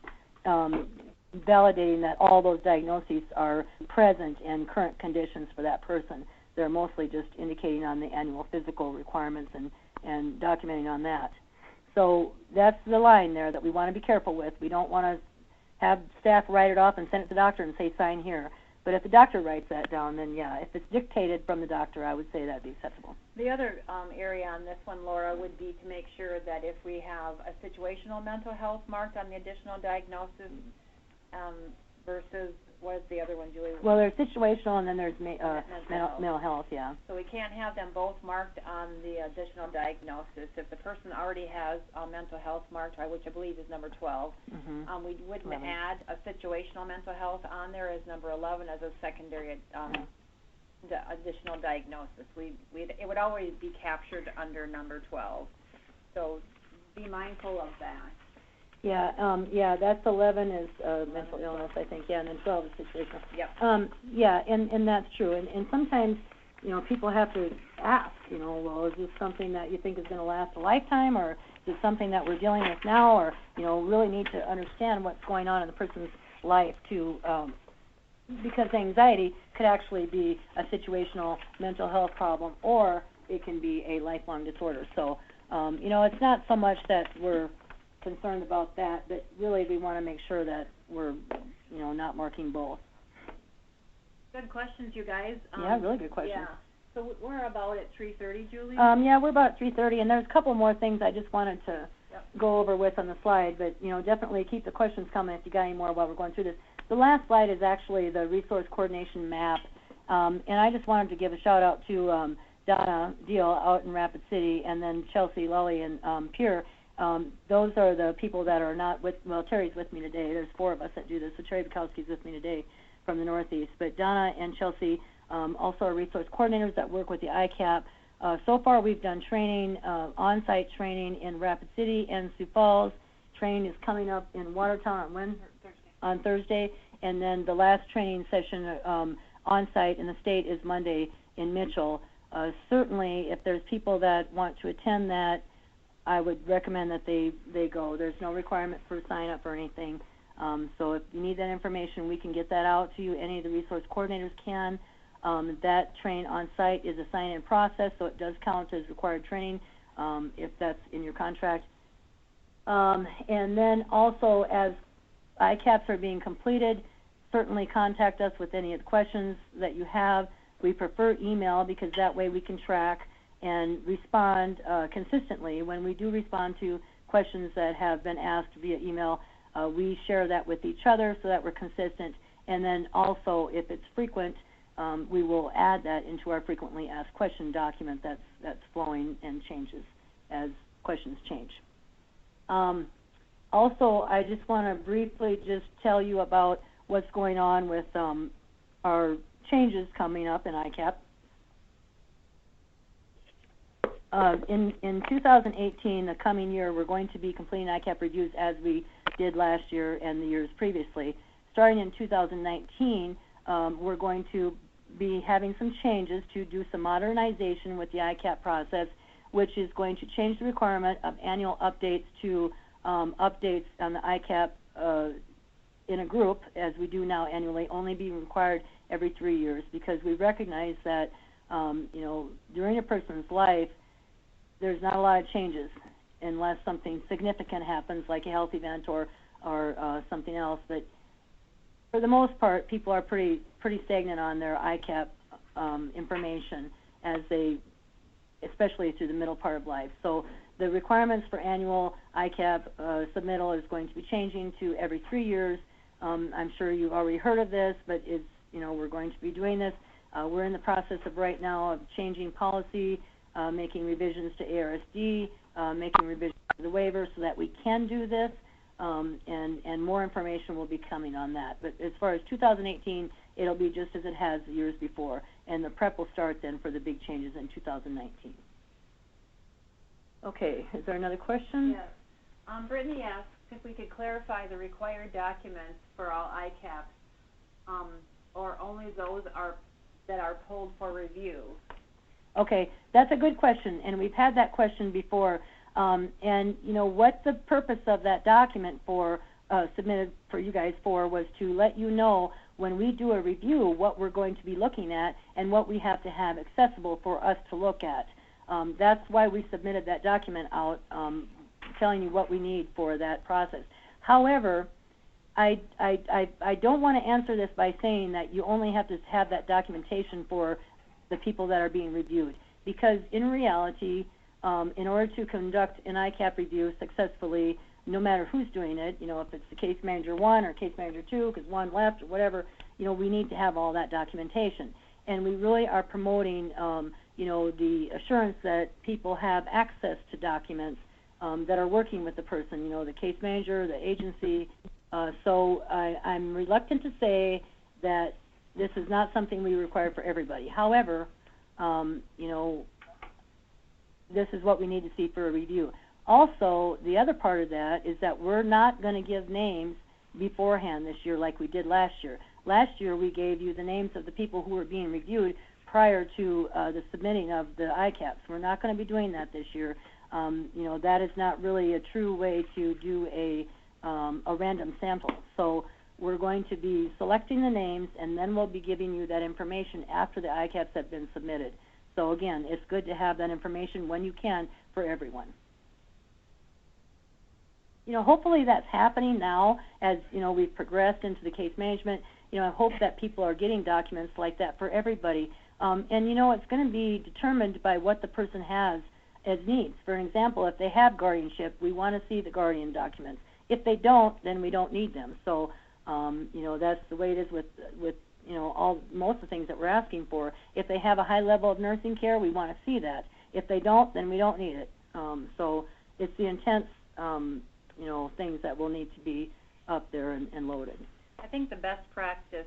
validating that all those diagnoses are present in current conditions for that person. They're mostly just indicating on the annual physical requirements and documenting on that. So that's the line there that we want to be careful with. We don't want to have staff write it off and send it to the doctor and say sign here. But if the doctor writes that down, then yeah, if it's dictated from the doctor, I would say that'd be acceptable. The other area on this one, Laura, would be to make sure that if we have a situational mental health marked on the additional diagnosis versus, what is the other one, Julie? Well, there's situational and then there's mental health, yeah. So we can't have them both marked on the additional diagnosis. If the person already has mental health marked, which I believe is number 12, we wouldn't 11. add a situational mental health on there as number 11 as a secondary additional diagnosis. It would always be captured under number 12. So be mindful of that. Yeah, yeah, that's 11 is mental illness, I think, yeah, and then 12 is situational. Yep. Yeah, and that's true. And sometimes, you know, people have to ask, you know, well, is this something that you think is going to last a lifetime, or is it something that we're dealing with now, or, you know, really need to understand what's going on in the person's life to, because anxiety could actually be a situational mental health problem, or it can be a lifelong disorder. So, you know, it's not so much that we're concerned about that, but really we want to make sure that we're, you know, not marking both. Good questions, you guys. Yeah, really good questions. Yeah. So we're about at 3:30, Julie? Yeah, we're about at 3:30, and there's a couple more things I just wanted to go over with on the slide, but, you know, definitely keep the questions coming if you got any more while we're going through this. The last slide is actually the resource coordination map, and I just wanted to give a shout out to Donna Deal out in Rapid City, and then Chelsea Lully and Pierre. Those are the people that are not with, well, Terry's with me today. There's 4 of us that do this, so Terry Bukowski's with me today from the Northeast. But Donna and Chelsea also are resource coordinators that work with the ICAP. So far we've done training, on-site training in Rapid City and Sioux Falls. Training is coming up in Watertown on Thursday. And then the last training session on-site in the state is Monday in Mitchell. Certainly, if there's people that want to attend that, I would recommend that they go. There's no requirement for sign up or anything. So if you need that information, we can get that out to you. Any of the resource coordinators can. That train on site is a sign-in process, so it does count as required training if that's in your contract. And then also, as ICAPs are being completed, certainly contact us with any of the questions that you have. We prefer email because that way we can track and respond consistently. When we do respond to questions that have been asked via email, we share that with each other so that we're consistent. And then also, if it's frequent, we will add that into our frequently asked question document that's flowing and changes as questions change. Also, I just want to briefly just tell you about what's going on with our changes coming up in ICAP. in 2018, the coming year, we're going to be completing ICAP reviews as we did last year and the years previously. Starting in 2019, we're going to be having some changes to do some modernization with the ICAP process, which is going to change the requirement of annual updates to updates on the ICAP in a group, as we do now annually, only be required every 3 years, because we recognize that during a person's life, there's not a lot of changes unless something significant happens, like a health event or something else. But for the most part, people are pretty stagnant on their ICAP information as they, especially through the middle part of life. So the requirements for annual ICAP submittal is going to be changing to every 3 years. I'm sure you've already heard of this, but it's, we're going to be doing this. We're in the process of right now of changing policy, making revisions to ARSD, making revisions to the waiver so that we can do this, and more information will be coming on that. But as far as 2018, it'll be just as it has the years before, and the prep will start then for the big changes in 2019. Okay, is there another question? Yes. Brittany asked if we could clarify the required documents for all ICAPs, or only those that are pulled for review. Okay, that's a good question, and we've had that question before. And what the purpose of that document for submitted for you guys for was to let you know when we do a review what we're going to be looking at and what we have to have accessible for us to look at. That's why we submitted that document out, telling you what we need for that process. However, I don't want to answer this by saying that you only have to have that documentation for the people that are being reviewed, because in reality, in order to conduct an ICAP review successfully, no matter who's doing it, if it's the case manager 1 or case manager 2 because one left or whatever, we need to have all that documentation. And we really are promoting, the assurance that people have access to documents that are working with the person, the case manager, the agency. So I'm reluctant to say that this is not something we require for everybody. However, this is what we need to see for a review. Also, the other part of that is that we're not going to give names beforehand this year like we did last year. Last year, we gave you the names of the people who were being reviewed prior to the submitting of the ICAPs. We're not going to be doing that this year. That is not really a true way to do a random sample. So we're going to be selecting the names, and then we'll be giving you that information after the ICAPs have been submitted. So again, it's good to have that information when you can for everyone. Hopefully that's happening now as, we've progressed into the case management. I hope that people are getting documents like that for everybody. And, it's going to be determined by what the person has as needs. For example, if they have guardianship, we want to see the guardian documents. If they don't, then we don't need them. So, that's the way it is with most of the things that we're asking for. If they have a high level of nursing care, we want to see that. If they don't, then we don't need it. So it's the intense, things that will need to be up there and loaded. I think the best practice,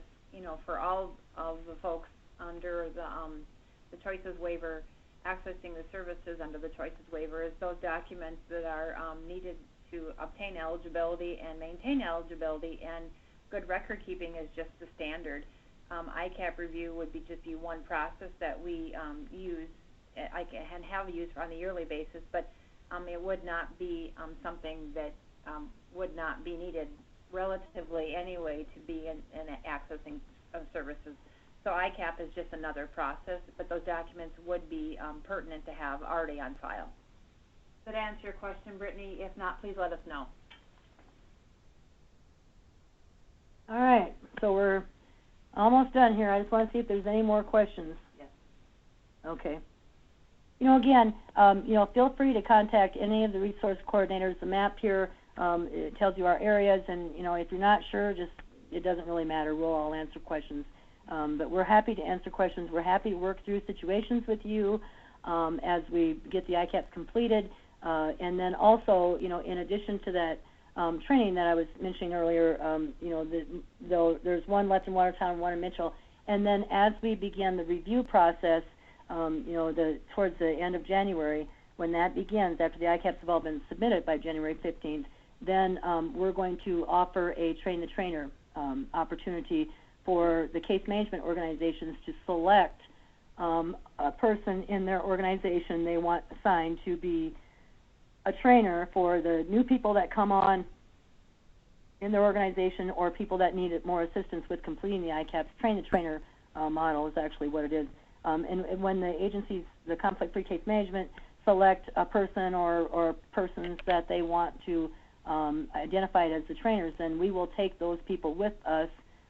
for all of the folks under the Choices Waiver, accessing the services under the Choices Waiver, is those documents that are needed to obtain eligibility and maintain eligibility, and good record keeping is just the standard. ICAP review would just be one process that we use and have used on a yearly basis, but it would not be something that would not be needed relatively anyway to be in accessing of services. So ICAP is just another process, but those documents would be pertinent to have already on file. Does that answer your question, Brittany? If not, please let us know. All right, so we're almost done here. I just want to see if there's any more questions. Yes. Okay. Again, feel free to contact any of the resource coordinators. The map here, it tells you our areas, and, if you're not sure, it doesn't really matter. We'll all answer questions. But we're happy to answer questions. We're happy to work through situations with you as we get the ICAPs completed. And then also, in addition to that training that I was mentioning earlier, there's one left in Watertown, one in Mitchell. And then as we begin the review process, towards the end of January, when that begins, after the ICAPs have all been submitted by January 15th, then we're going to offer a train-the-trainer opportunity for the case management organizations to select a person in their organization they want assigned to be a trainer for the new people that come on in their organization or people that need more assistance with completing the ICAPs. Train-the-trainer model is actually what it is. And when the agencies, the conflict-free case management, select a person or persons that they want to identify as the trainers, then we will take those people with us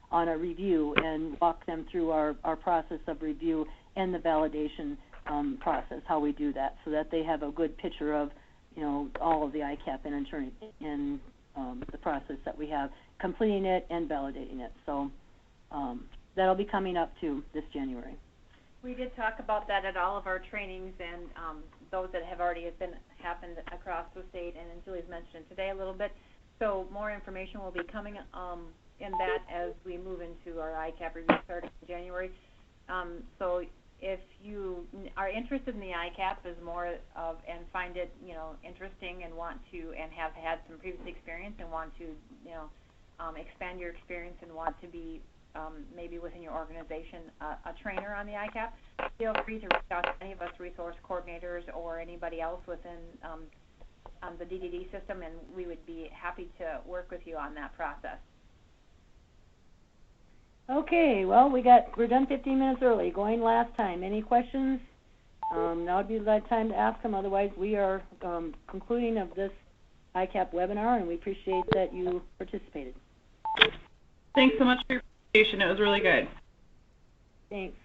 on a review and walk them through our process of review and the validation process, how we do that, so that they have a good picture of, all of the ICAP and the process that we have, completing it and validating it. So that'll be coming up too this January. We did talk about that at all of our trainings, and those that have already happened across the state, and Julie's mentioned today a little bit. So more information will be coming in that as we move into our ICAP review starting in January. So if you are interested in the ICAP as more of and find it interesting and want to and have had some previous experience and want to expand your experience and want to be maybe within your organization a trainer on the ICAP, feel free to reach out to any of us resource coordinators or anybody else within the DDD system, and we would be happy to work with you on that process. Okay, well, we're done 15 minutes early, going last time. Any questions? Now would be the time to ask them. Otherwise, we are concluding of this ICAP webinar, and we appreciate that you participated. Thanks so much for your presentation. It was really good. Thanks.